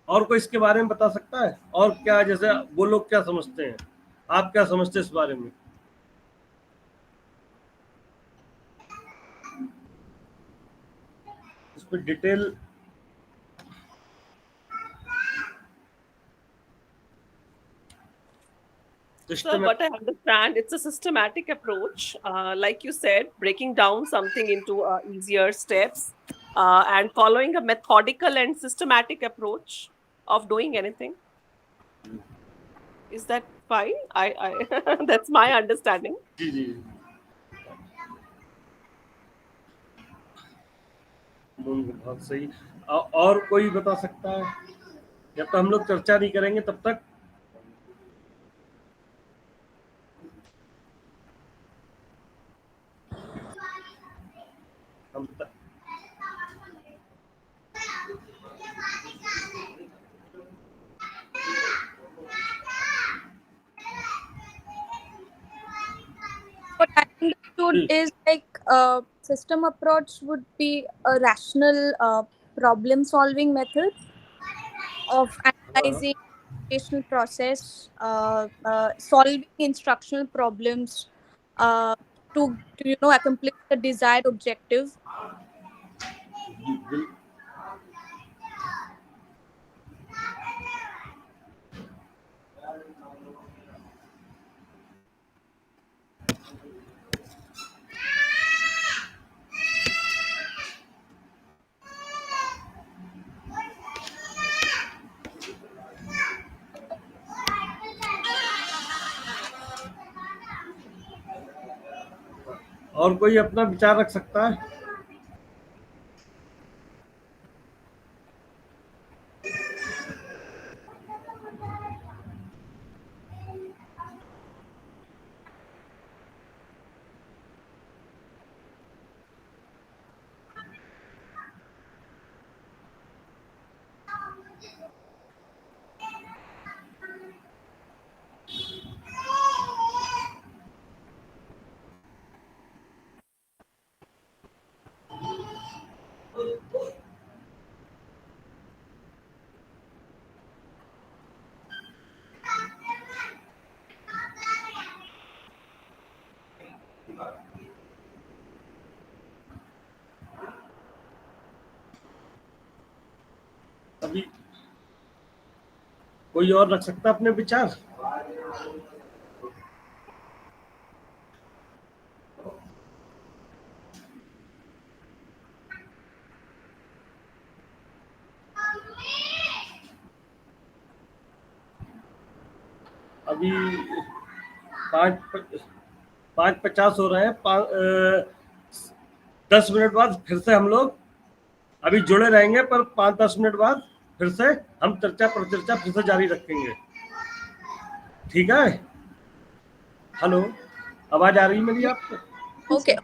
और कोई इसके बारे में बता सकता है? और क्या, जैसे वो लोग क्या समझते हैं, आप क्या समझते हैं इस बारे में? इस पर detail So what I understand, it's a systematic approach, like you said, breaking down something into easier steps and following a methodical and systematic approach of doing anything. Is that fine? I that's my understanding. जी जी, बहुत सही। और कोई बता सकता है? जब तक हम लोग चर्चा नहीं करेंगे तब तक हम What I understood is like system approach would be a rational problem solving method of analyzing educational process, solving instructional problems to accomplish the desired objective. और कोई अपना विचार रख सकता है? अभी कोई और रख सकता है अपने विचार? अभी 5:50 हो रहे हैं। 10 मिनट बाद फिर से हम लोग अभी जुड़े रहेंगे, पर 5-10 मिनट बाद फिर से हम चर्चा परिचर्चा फिर से जारी रखेंगे। ठीक है? हेलो, आवाज आ रही है मेरी आपको? ओके।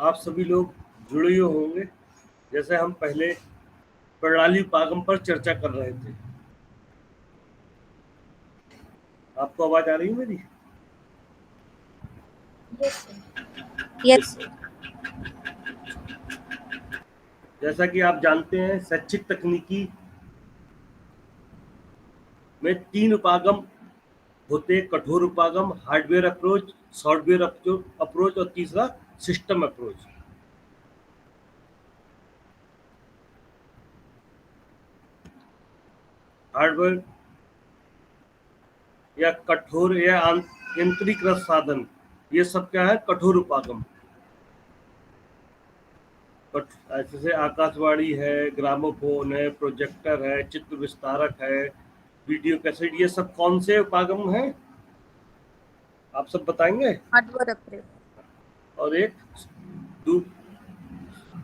आप सभी लोग जुड़े हुए होंगे। जैसे हम पहले प्रणाली पागम पर चर्चा कर रहे थे। आपको आवाज आ रही है मेरी? Yes, sir. Yes. Yes, sir. जैसा कि आप जानते हैं, शैक्षिक तकनीकी में 3 उपागम होते हैं: कठोर उपागम, हार्डवेयर अप्रोच, सॉफ्टवेयर अप्रोच और तीसरा सिस्टम अप्रोच। हार्डवेयर या कठोर या यंत्रीकृत साधन, ये सब क्या है? कठोर उपागम। जैसे आकाशवाणी है, ग्रामोफोन है, प्रोजेक्टर है, चित्र विस्तारक है, वीडियो कैसेट, ये सब कौन से उपागम हैं? आप सब बताएंगे। Hardware upgrade. और एक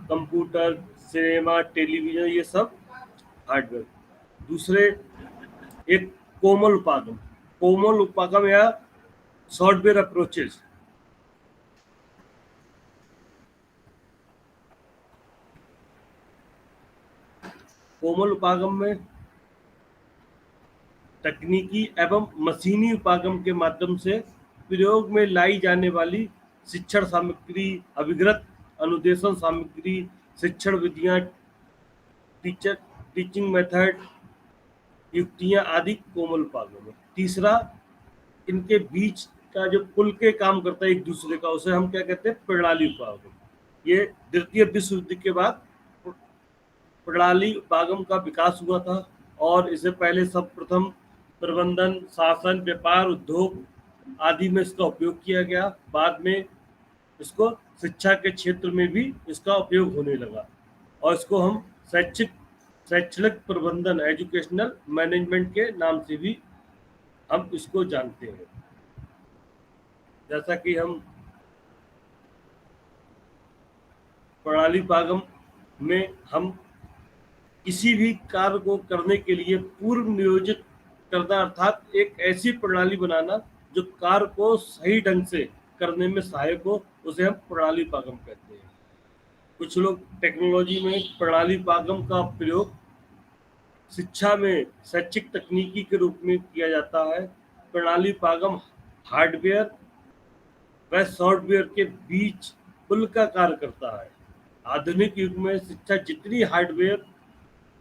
कंप्यूटर, सिनेमा, टेलीविजन, ये सब हार्डवेयर। दूसरे एक कोमल उपागम या सॉफ्टवेयर अप्रोचेस। कोमल उपागम में तकनीकी एवं मशीनी उपागम के माध्यम से प्रयोग में लाई जाने वाली शिक्षण सामग्री, अभिगत अनुदेशन सामग्री, शिक्षण विधियां, टीचिंग मेथड, युक्तियां आदि कोमल उपागम है। तीसरा, इनके बीच का जो पुल के काम करता है एक दूसरे का, उसे हम क्या कहते हैं? प्रणाली उपागम। ये द्वितीय विश्व युद्ध के बाद प्रणाली उपागम का विकास हुआ था और इसे पहले सर्वप्रथम प्रबंधन, शासन, व्यापार, उद्योग आदि में इसका उपयोग किया गया। बाद में इसको शिक्षा के क्षेत्र में भी इसका उपयोग होने लगा और इसको हम शैक्षणिक प्रबंधन, एजुकेशनल मैनेजमेंट के नाम से भी हम इसको जानते हैं। जैसा कि हम प्रणाली उपागम में हम किसी भी कार्य को करने के लिए पूर्व नियोजित करना, अर्थात एक ऐसी प्रणाली बनाना जो कार्य को सही ढंग से करने में सहायक हो, उसे हम प्रणाली उपागम कहते हैं। कुछ लोग टेक्नोलॉजी में प्रणाली उपागम का प्रयोग शिक्षा में शैक्षिक तकनीकी के रूप में किया जाता है। प्रणाली उपागम हार्डवेयर व सॉफ्टवेयर के बीच पुल का कार्य करता है। आधुनिक युग में शिक्षा जितनी हार्डवेयर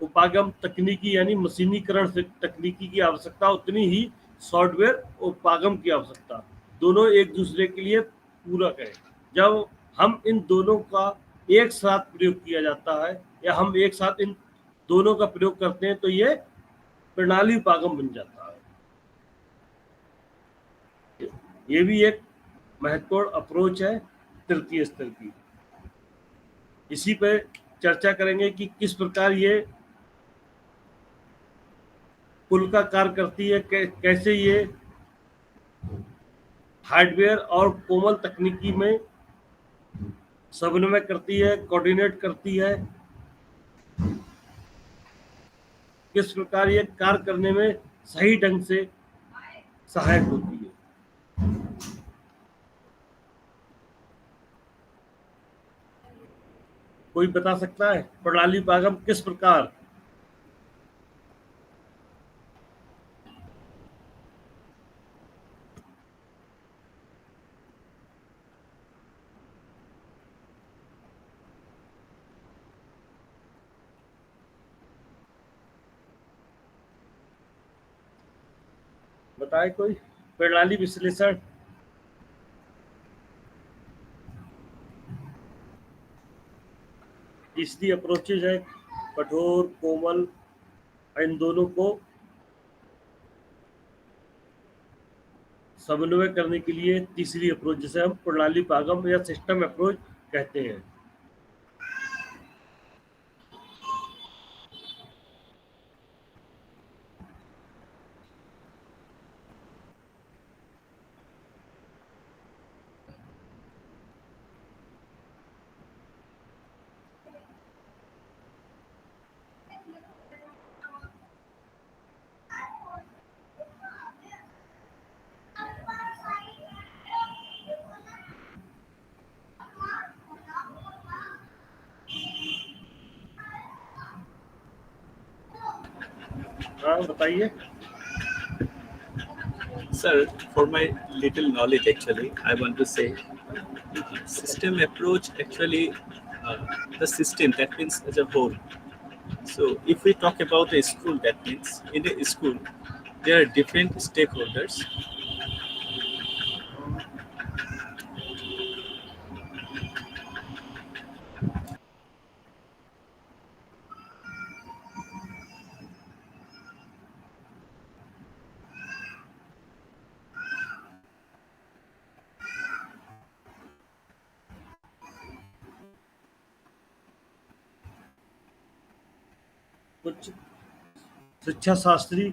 उपागम तकनीकी यानी मशीनीकरण से तकनीकी की आवश्यकता, उतनी ही सॉफ्टवेयर उपागम की आवश्यकता। दोनों एक दूसरे के लिए पूरक है। जब हम इन दोनों का एक साथ प्रयोग किया जाता है या हम एक साथ इन दोनों का प्रयोग करते हैं तो ये प्रणाली उपागम बन जाता है। ये भी एक महत्वपूर्ण अप्रोच है तृतीय स्तर की। इसी पे चर्चा करेंगे कि किस प्रकार ये पुल का कार्य करती है, कैसे ये हार्डवेयर और कोमल तकनीकी में समन्वय करती है, कोऑर्डिनेट करती है, किस प्रकार ये कार्य करने में सही ढंग से सहायक होती है। कोई बता सकता है प्रणाली उपागम किस प्रकार बताए? कोई प्रणाली विश्लेषण। तीसरी अप्रोचेज है कठोर, कोमल, इन दोनों को समन्वय करने के लिए तीसरी अप्रोच, जिसे हम प्रणाली उपागम या सिस्टम अप्रोच कहते हैं। हाँ बताइए। Sir, for my little knowledge, actually, I want to say system approach actually the system, that means as a whole. So if we talk about a school, that means in a school there are different stakeholders. कुछ शिक्षा शास्त्री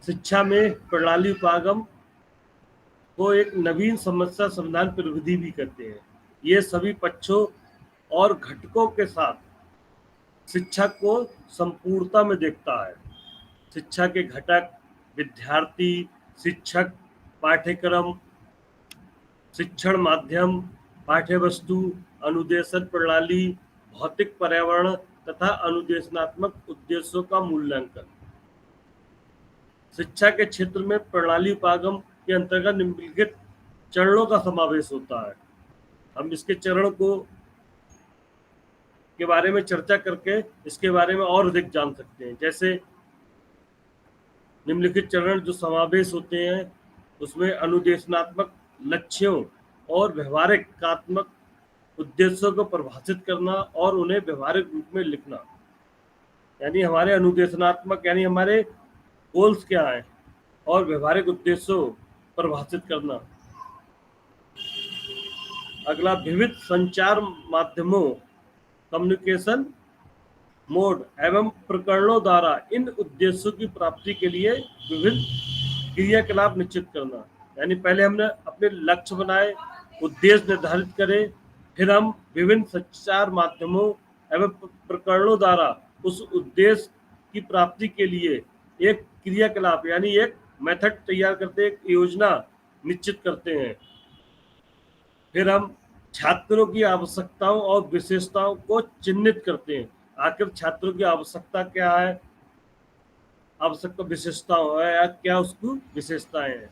शिक्षा में प्रणाली उपागम को एक नवीन समस्या समाधान प्रविधि भी कहते हैं। ये सभी पक्षों और घटकों के साथ शिक्षा को संपूर्णता में देखता है। शिक्षा के घटक विद्यार्थी, शिक्षक, पाठ्यक्रम, शिक्षण माध्यम, पाठ्यवस्तु, अनुदेशन प्रणाली, भौतिक पर्यावरण तथा अनुदेशनात्मक उद्देश्यों का मूल्यांकन। शिक्षा के क्षेत्र में प्रणाली उपागम के अंतर्गत निम्नलिखित चरणों का समावेश होता है। हम इसके चरण को के बारे में चर्चा करके इसके बारे में और अधिक जान सकते हैं। जैसे निम्नलिखित चरण जो समावेश होते हैं उसमें अनुदेशनात्मक लक्ष्यों और व्यवहारिकात्मक उद्देश्यों को परिभाषित करना और उन्हें व्यवहारिक रूप में लिखना। यानी हमारे अनुदेशनात्मक यानी हमारे गोल्स क्या हैं और व्यवहारिक उद्देश्यों परिभाषित करना। अगला विविध संचार माध्यमों कम्युनिकेशन मोड एवं प्रकरणों द्वारा इन उद्देश्यों की प्राप्ति के लिए विभिन्न क्रियाकलाप निश्चित करना। यानी पहले हमने अपने लक्ष्य बनाए, उद्देश्य निर्धारित करे, फिर हम विभिन्न संचार माध्यमों एवं प्रकरणों द्वारा उस उद्देश्य की प्राप्ति के लिए एक क्रियाकलाप यानी एक मेथड तैयार करते हैं, एक योजना निश्चित करते हैं। फिर हम छात्रों की आवश्यकताओं और विशेषताओं को चिन्हित करते हैं। आखिर छात्रों की आवश्यकता क्या है, आवश्यकता विशेषताओं है या क्या उसकी विशेषताएं हैं।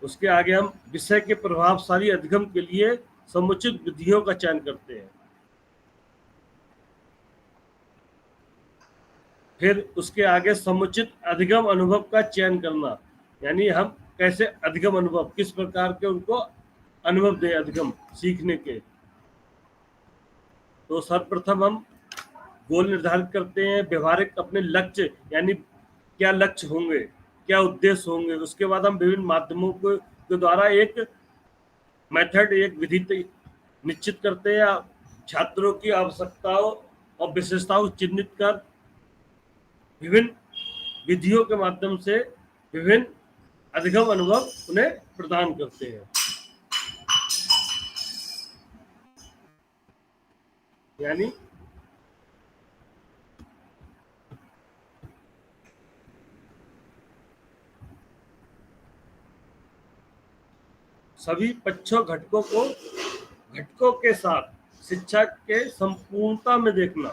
उसके आगे हम विषय के प्रभावशाली अधिगम के लिए समुचित विधियों का चयन करते हैं। फिर उसके आगे समुचित अधिगम अनुभव का चयन करना, यानी हम कैसे अधिगम अनुभव किस प्रकार के उनको अनुभव दें अधिगम सीखने के। तो सर्वप्रथम हम गोल निर्धारित करते हैं, व्यवहारिक अपने लक्ष्य यानी क्या लक्ष्य होंगे, क्या उद्देश्य होंगे। उसके बाद हम विभिन्न माध्यमों के द्वारा एक मेथड एक विधि निश्चित करते हैं। छात्रों की आवश्यकताओं और विशेषताओं को चिन्हित कर विभिन्न विधियों के माध्यम से विभिन्न अधिगम अनुभव उन्हें प्रदान करते हैं। यानी सभी पक्षों घटकों के साथ शिक्षा के संपूर्णता में देखना।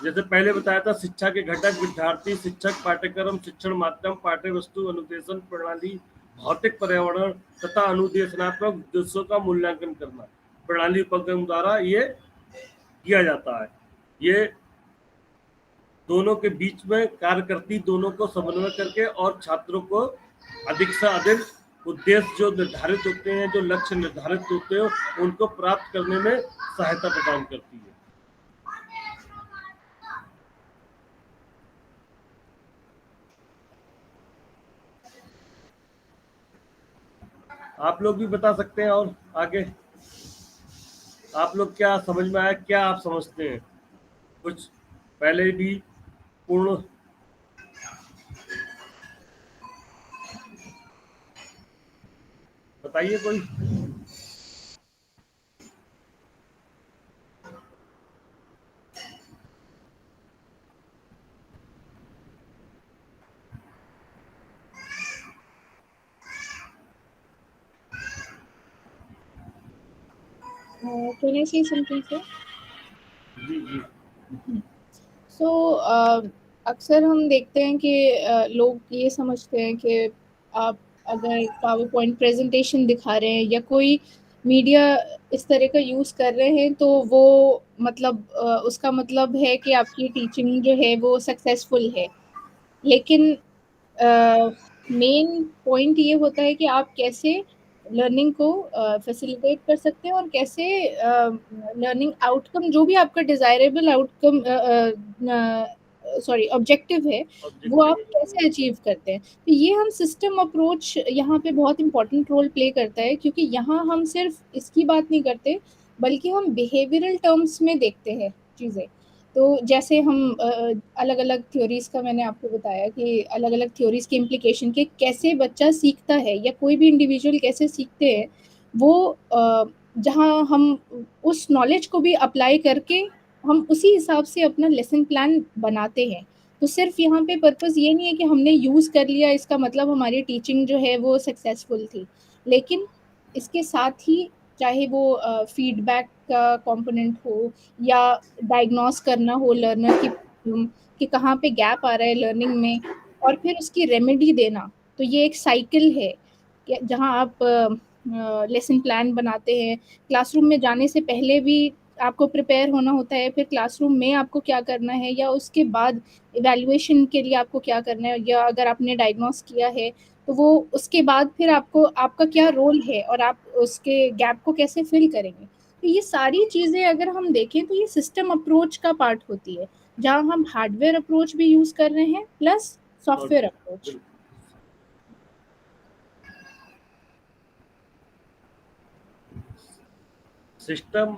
जैसे पहले बताया था, शिक्षा के घटक विद्यार्थी, शिक्षक, पाठ्यक्रम, शिक्षण माध्यम, पाठ्यवस्तु, अनुदेशन प्रणाली, भौतिक पर्यावरण तथा अनुदेशनात्मक उद्देश्यों का मूल्यांकन करना प्रणाली उपक्रम द्वारा ये किया जाता है। ये दोनों के बीच में कार्य करती, दोनों को समन्वय करके और छात्रों को अधिक से अधिक उद्देश्य जो निर्धारित होते हैं, जो लक्ष्य निर्धारित होते हैं, उनको प्राप्त करने में सहायता प्रदान करती है। आप लोग भी बता सकते हैं और आगे आप लोग क्या समझ में आया, क्या आप समझते हैं, कुछ पहले भी पूर्ण बताइए कोई। Can I say something, sir? Ji ji. So अक्सर हम देखते हैं कि लोग ये समझते हैं कि आप अगर पावर पॉइंट प्रेजेंटेशन दिखा रहे हैं या कोई मीडिया इस तरह का यूज़ कर रहे हैं तो वो मतलब उसका मतलब है कि आपकी टीचिंग जो है वो सक्सेसफुल है। लेकिन मेन पॉइंट ये होता है कि आप कैसे लर्निंग को फैसिलिटेट कर सकते हैं और कैसे लर्निंग आउटकम जो भी आपका डिज़ायरेबल आउटकम सॉरी ऑब्जेक्टिव है वो आप कैसे अचीव करते हैं। तो ये हम सिस्टम अप्रोच यहाँ पे बहुत इंपॉर्टेंट रोल प्ले करता है क्योंकि यहाँ हम सिर्फ इसकी बात नहीं करते बल्कि हम बिहेवियरल टर्म्स में देखते हैं चीज़ें। तो जैसे हम अलग अलग थ्योरीज़ का मैंने आपको बताया कि अलग अलग थ्योरीज़ के इम्प्लीकेशन के कैसे बच्चा सीखता है या कोई भी इंडिविजुअल कैसे सीखते हैं वो जहाँ हम उस नॉलेज को भी अप्लाई करके हम उसी हिसाब से अपना लेसन प्लान बनाते हैं। तो सिर्फ यहाँ पे पर्पस ये नहीं है कि हमने यूज़ कर लिया इसका मतलब हमारी टीचिंग जो है वो सक्सेसफुल थी। लेकिन इसके साथ ही चाहे वो फीडबैक का कंपोनेंट हो या डायग्नोस करना हो लर्नर की कि कहाँ पे गैप आ रहा है लर्निंग में और फिर उसकी रेमेडी देना। तो ये एक साइकिल है कि जहाँ आप लेसन प्लान बनाते हैं, क्लासरूम में जाने से पहले भी आपको प्रिपेयर होना होता है, फिर क्लासरूम में आपको क्या करना है या उसके बाद इवैल्यूएशन के लिए आपको क्या करना है या अगर आपने डायग्नोस किया है, तो वो उसके बाद फिर आपको आपका क्या रोल है और आप उसके गैप को कैसे फिल करेंगे। तो ये सारी चीज़ें अगर हम देखें तो ये सिस्टम अप्रोच का पार्ट होती है, जहाँ हम हार्डवेयर अप्रोच भी यूज़ कर रहे हैं plus software approach. System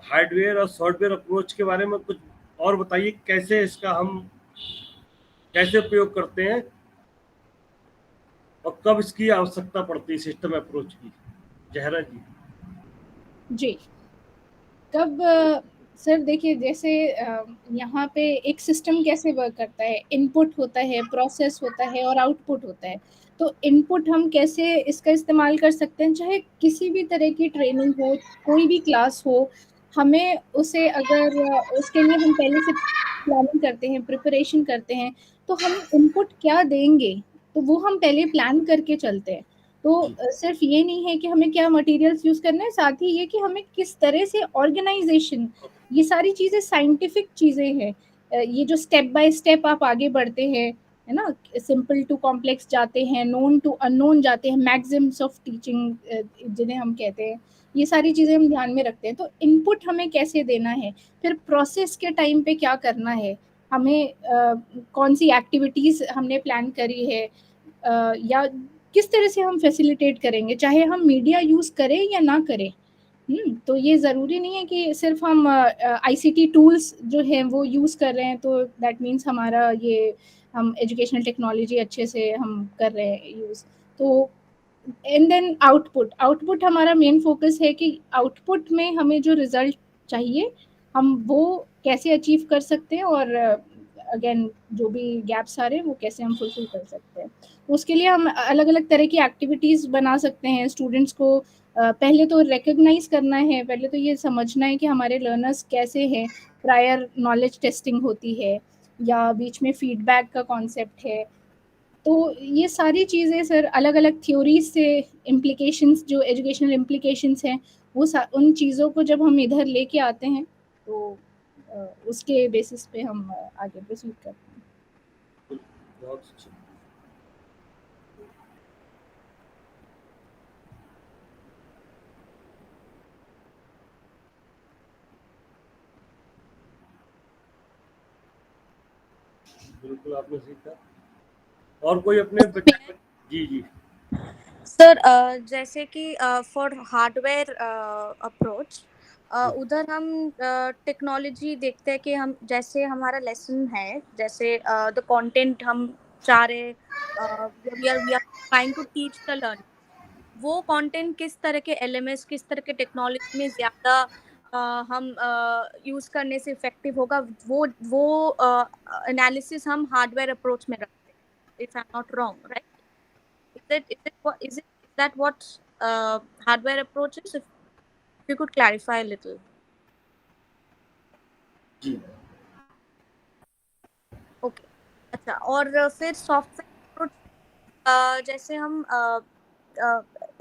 hardware और सॉफ्टवेयर अप्रोच के बारे में कुछ और बताइए, कैसे इसका हम कैसे उपयोग करते हैं और कब इसकी आवश्यकता पड़ती है सिस्टम अप्रोच की। जहरा जी। जी, कब सर देखिए जैसे यहाँ पे एक सिस्टम कैसे वर्क करता है, इनपुट होता है, प्रोसेस होता है और आउटपुट होता है। तो इनपुट हम कैसे इसका इस्तेमाल कर सकते हैं, चाहे किसी भी तरह की ट्रेनिंग हो, कोई भी क्लास हो, हमें उसे अगर उसके लिए हम पहले से प्लानिंग करते हैं, प्रिपरेशन करते हैं, तो हम इनपुट क्या देंगे, तो वो हम पहले प्लान करके चलते हैं। तो सिर्फ ये नहीं है कि हमें क्या मटेरियल्स यूज़ करने हैं, साथ ही ये कि हमें किस तरह से ऑर्गेनाइजेशन, ये सारी चीज़ें साइंटिफिक चीज़ें हैं। ये जो स्टेप बाय स्टेप आप आगे बढ़ते हैं, है ना? सिंपल टू कॉम्प्लेक्स जाते हैं, नोन टू अननोन जाते हैं, मैक्सिम्स ऑफ टीचिंग जिन्हें हम कहते हैं, ये सारी चीज़ें हम ध्यान में रखते हैं। तो इनपुट हमें कैसे देना है, फिर प्रोसेस के टाइम पे क्या करना है, हमें कौन-सी एक्टिविटीज़ हमने प्लान करी है या किस तरह से हम फैसिलिटेट करेंगे, चाहे हम मीडिया यूज़ करें या ना करें। तो ये ज़रूरी नहीं है कि सिर्फ हम आईसीटी टूल्स जो हैं वो यूज़ कर रहे हैं तो दैट मीन्स हमारा ये हम एजुकेशनल टेक्नोलॉजी अच्छे से हम कर रहे हैं यूज़। तो एंड देन आउटपुट हमारा मेन फोकस है कि आउटपुट में हमें जो रिज़ल्ट चाहिए, हम वो कैसे अचीव कर सकते हैं और अगेन जो भी गैप्स आ रहे हैं वो कैसे हम फुलफिल कर सकते हैं। उसके लिए हम अलग-अलग तरह की एक्टिविटीज़ बना सकते हैं। स्टूडेंट्स को पहले तो रिकॉग्नाइज़ करना है, पहले तो ये समझना है कि हमारे लर्नर्स कैसे हैं, प्रायर नॉलेज टेस्टिंग होती है या बीच में फीडबैक का कॉन्सेप्ट है। तो ये सारी चीज़ें सर अलग-अलग थ्योरीज़ से इम्प्लीकेशंस जो एजुकेशनल इम्प्लीकेशंस हैं, वो उन चीज़ों को जब हम इधर लेके आते हैं, तो उसके बेसिस पे हम आगे प्रोसीड करते हैं। बहुत अच्छा। बिल्कुल आपने सीखा। और कोई अपने बच्चे? जी जी सर जैसे कि फॉर हार्डवेयर अप्रोच उधर हम टेक्नोलॉजी देखते हैं कि हम जैसे हमारा लेसन है, जैसे द कंटेंट हम चाह रहे we are trying to teach the learn, वो कंटेंट किस तरह के एलएमएस, किस तरह के टेक्नोलॉजी में ज़्यादा हम यूज़ करने से इफेक्टिव होगा, वो एनालिसिस हम हार्डवेयर अप्रोच में रखते हैं, if I am not wrong, right? Is that what hardware approach is? If you could clarify a little. जी। ओके, अच्छा। और फिर सॉफ्टवेयर जैसे हम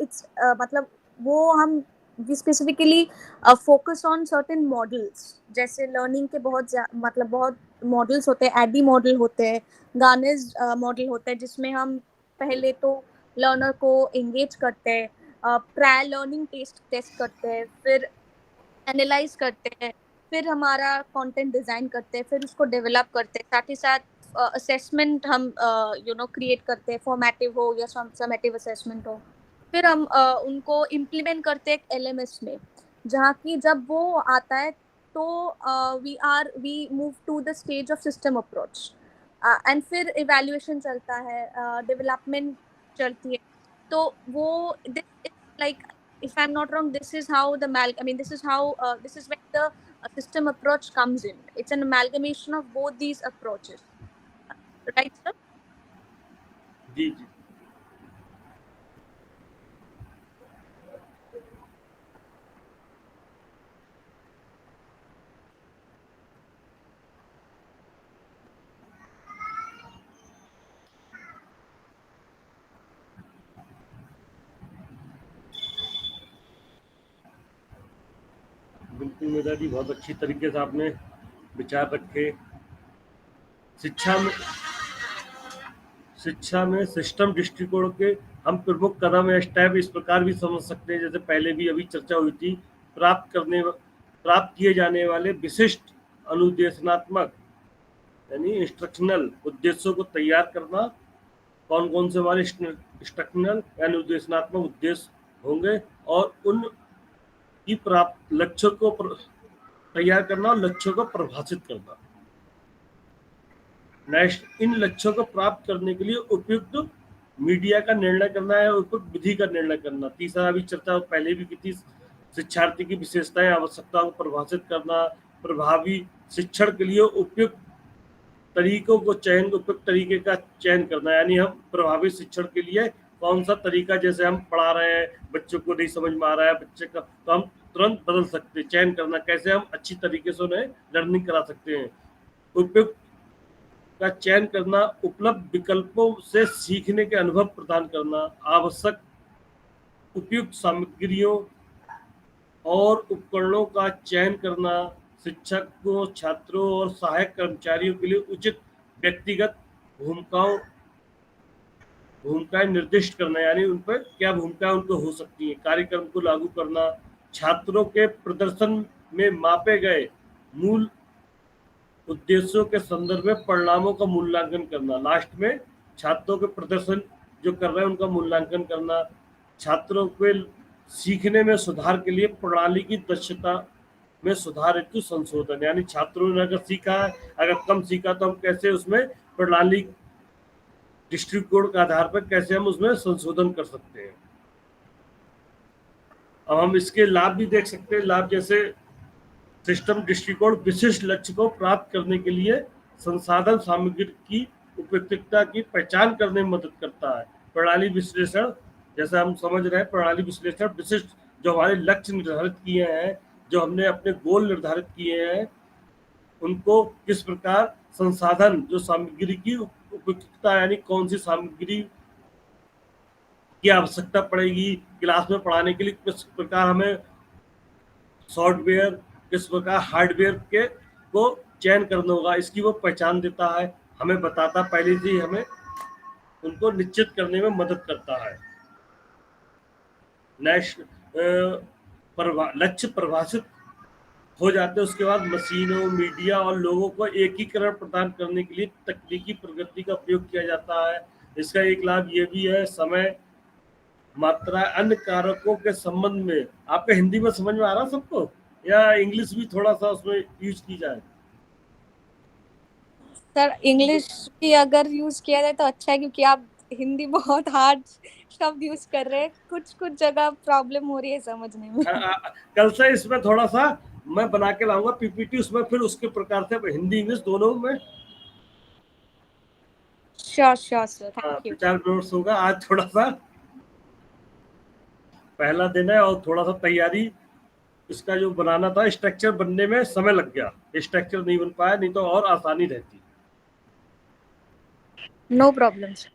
इट्स मतलब वो हम specifically focus on certain models, जैसे लर्निंग के मतलब बहुत मॉडल्स होते हैं, एडी मॉडल होते हैं, गार्नेज मॉडल होते हैं, जिसमें हम पहले तो लर्नर को एंगेज करते हैं, ट्रायल लर्निंग टेस्ट करते हैं, फिर एनालाइज करते हैं, फिर हमारा कंटेंट डिजाइन करते हैं, फिर उसको डेवलप करते हैं, साथ ही साथ असेसमेंट हम क्रिएट करते हैं, फॉर्मेटिव हो या समेटिव असेसमेंट हो, फिर हम उनको इम्प्लीमेंट करते हैं एलएमएस में, जहाँ की जब वो आता है तो we move to the stage of system approach, and फिर इवैल्यूएशन चलता है, डेवलपमेंट चलती है। तो वो like, if I'm not wrong, this is how this is when the system approach comes in. It's an amalgamation of both these approaches, right, sir? जी जी। बिल्कुल मेधा जी, बहुत अच्छी तरीके से आपने विचार रखे। शिक्षा में सिस्टम दृष्टिकोण के हम प्रमुख कदम या स्टेप इस प्रकार भी समझ सकते हैं, जैसे पहले भी अभी चर्चा हुई थी, प्राप्त किए जाने वाले विशिष्ट अनुदेशनात्मक यानी इंस्ट्रक्शनल उद्देश्यों को तैयार करना। कौन कौन से हमारे इंस्ट्रक्शनल यानी उद्देशनात्मक उद्देश्य होंगे, और उन की प्राप्त लक्ष्यों को तैयार करना और लक्ष्यों को परिभाषित करना। नेक्स्ट, इन लक्ष्यों को प्राप्त करने के लिए उपयुक्त मीडिया का निर्णय करना है, उपयुक्त विधि का निर्णय करना। तीसरा अभी चर्चा पहले भी की थी, शिक्षार्थी की विशेषताएं आवश्यकताओं को परिभाषित करना, प्रभावी शिक्षण के लिए उपयुक्त उपयुक्त तरीके का चयन करना, यानी हम प्रभावी शिक्षण के लिए कौन सा तरीका, जैसे हम पढ़ा रहे हैं, बच्चों को नहीं समझ में आ रहा है बच्चे का, तो हम तुरंत बदल सकते हैं, चयन करना कैसे हम अच्छी तरीके से उन्हें लर्निंग करा सकते हैं। उपयुक्त का चयन करना, उपलब्ध विकल्पों से सीखने के अनुभव प्रदान करना, आवश्यक उपयुक्त सामग्रियों और उपकरणों का चयन करना, शिक्षकों, छात्रों और सहायक कर्मचारियों के लिए उचित व्यक्तिगत भूमिकाएं निर्दिष्ट करना, यानी उन पर क्या भूमिकाएं उनको हो सकती हैं, कार्यक्रम को लागू करना, छात्रों के प्रदर्शन में मापे गए मूल उद्देश्यों के संदर्भ में परिणामों का मूल्यांकन करना। लास्ट में छात्रों के प्रदर्शन जो कर रहे हैं उनका मूल्यांकन करना, छात्रों के सीखने में सुधार के लिए प्रणाली की दक्षता में सुधार हेतु संशोधन, यानी छात्रों ने अगर सीखा है, अगर कम सीखा तो हम कैसे उसमें प्रणाली दृष्टिकोण के आधार पर कैसे हम उसमें संशोधन कर सकते हैं। अब हम इसके लाभ भी देख सकते हैं। लाभ जैसे सिस्टम दृष्टिकोण विशिष्ट लक्ष्य को प्राप्त करने के लिए संसाधन सामग्री की उपयुक्तता की पहचान करने में मदद करता है। प्रणाली विश्लेषण, जैसे हम समझ रहे हैं, प्रणाली विश्लेषण विशिष्ट जो हमारे लक्ष्य निर्धारित किए हैं, जो हमने अपने गोल निर्धारित किए हैं, उनको किस प्रकार संसाधन जो सामग्री की उपयुक्तता, यानी कौन सी सामग्री की आवश्यकता पड़ेगी क्लास में पढ़ाने के लिए, किस प्रकार हमें सॉफ्टवेयर, किस प्रकार हार्डवेयर के को चयन करना होगा, इसकी वो पहचान देता है, हमें बताता, पहले से ही हमें उनको निश्चित करने में मदद करता है। नेक्स्ट, लक्ष्य परिभाषित हो जाते हैं, उसके बाद मशीनों, मीडिया और लोगों को एकीकरण प्रदान करने के लिए तकनीकी प्रगति का उपयोग किया जाता है। इसका एक लाभ ये भी है, समय, मात्रा, अन्य कारकों के संबंध में। आपका हिंदी में समझ में आ रहा है सबको, या इंग्लिश भी थोड़ा सा उसमें यूज की जाए? सर इंग्लिश भी अगर यूज किया जाए तो अच्छा है, क्योंकि आप हिंदी बहुत हार्ड शब्द यूज कर रहे हैं, कुछ कुछ जगह प्रॉब्लम हो रही है समझने में। कल से इसमें थोड़ा सा मैं बना के लाऊंगा पीपीटी, उसमें फिर उसके प्रकार से हिंदी इंग्लिश दोनों में श्योर सर, थैंक यू। विचार विमर्श होगा। आज थोड़ा सा पहला दिन है और थोड़ा सा तैयारी इसका जो बनाना था, स्ट्रक्चर बनने में समय लग गया, स्ट्रक्चर नहीं बन पाया, नहीं तो और आसानी रहती। No problems.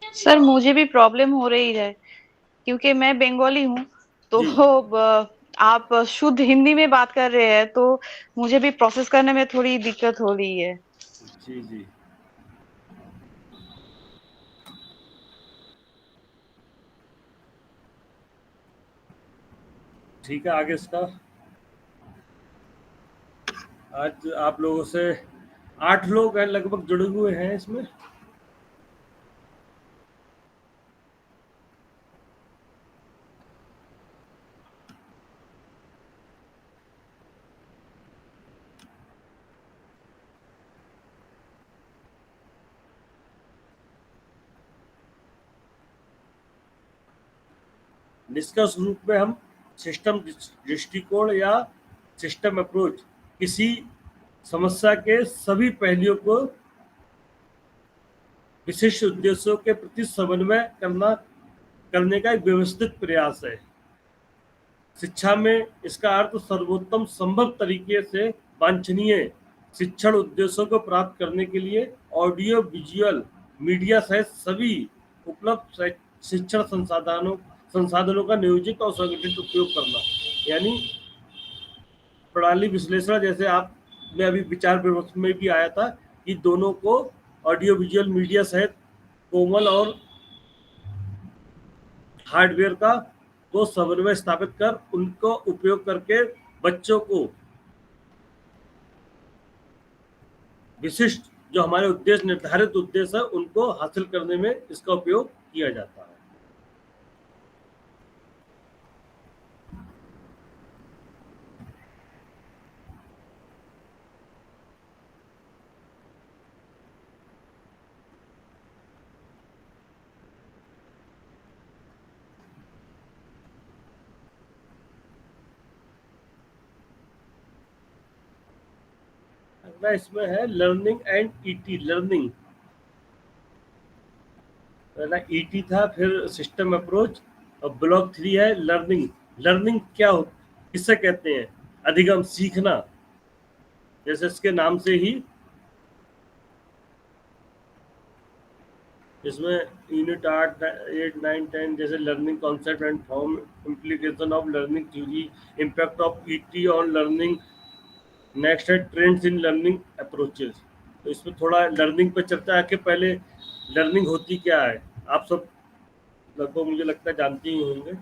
सर मुझे भी प्रॉब्लम हो रही है क्योंकि मैं बंगाली हूँ, तो जी आप शुद्ध हिंदी में बात कर रहे हैं, तो मुझे भी प्रोसेस करने में थोड़ी दिक्कत हो रही है। जी जी। ठीक है, आगे इसका आज आप लोगों से 8 लोग हैं लगभग जुड़े हुए हैं इसमें। निष्कर्ष रूप में हम सिस्टम दृष्टिकोण या सिस्टम अप्रोच किसी समस्या के सभी पहलुओं को विशिष्ट उद्देश्यों के प्रति समन्वय करने का एक व्यवस्थित प्रयास है। शिक्षा में इसका अर्थ सर्वोत्तम संभव तरीके से वांछनीय शिक्षण उद्देश्यों को प्राप्त करने के लिए ऑडियो विजुअल मीडिया सहित सभी उपलब्ध शिक्षण संसाधनों का नियोजित और संगठित उपयोग करना, यानी प्रणाली विश्लेषण। जैसे आप में अभी विचार विमर्श में भी आया था कि दोनों को ऑडियो विजुअल मीडिया सहित कोमल और हार्डवेयर को समन्वय स्थापित कर उनको उपयोग करके बच्चों को विशिष्ट जो हमारे उद्देश्य निर्धारित उद्देश्य है उनको हासिल करने में इसका उपयोग किया जाता है। अगला इसमें है लर्निंग एंड ईटी। लर्निंग पहला ईटी था, फिर सिस्टम अप्रोच, और ब्लॉक 3 है लर्निंग। लर्निंग क्या हो, किससे कहते हैं? अधिगम, सीखना। जैसे इसके नाम से ही इसमें यूनिट 8, 8, 9, 10 जैसे learning concept and form, implication of learning theory, impact of ET on learning. Next है ट्रेंड्स इन लर्निंग अप्रोचेस। तो इसमें थोड़ा लर्निंग पे चर्चा है कि पहले लर्निंग होती क्या है। आप सब लगभग मुझे लगता है जानते ही होंगे।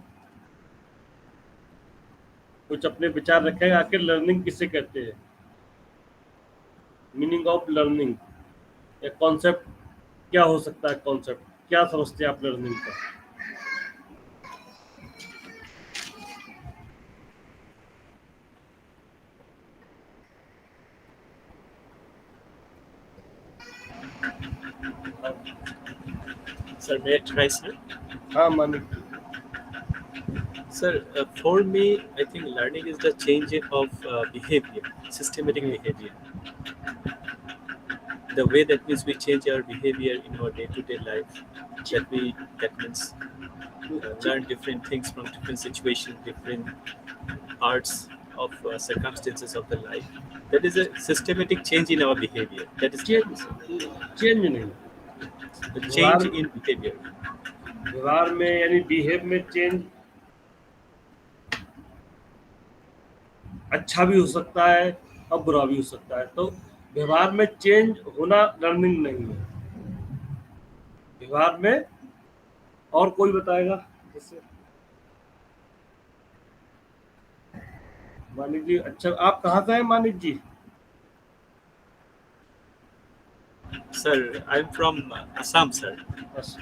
कुछ अपने विचार रखें आखिर लर्निंग किसे कहते हैं, मीनिंग ऑफ लर्निंग या कॉन्सेप्ट क्या हो सकता है। कॉन्सेप्ट क्या समझते हैं आप लर्निंग का? Sir, may I try, sir? हाँ Manik. Sir, for me, I think learning is the change of behavior, systematic behavior. The way that means we change our behavior in our day-to-day life. That means learn different things from different situations, different parts of circumstances of the life. That is a systematic change in our behavior. That is change नहीं, the change in behavior. व्यवहार में यानी behave में change अच्छा भी हो सकता है और बुरा भी हो सकता है। तो व्यवहार में चेंज होना लर्निंग नहीं है। व्यवहार में और कोई बताएगा? जैसे मानिक जी। अच्छा, आप कहाँ से हैं Manik ji? Sir, I'm from Assam, sir. बस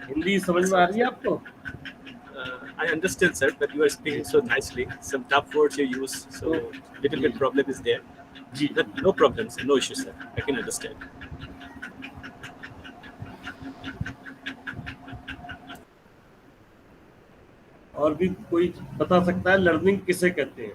हिंदी समझ में आ रही है आपको? I understand, sir, but you are speaking so nicely. Some tough words you use, so little bit problem is there. Ji But no problems, no issues, sir. I can understand. और भी कोई बता सकता है लर्निंग किसे कहते हैं?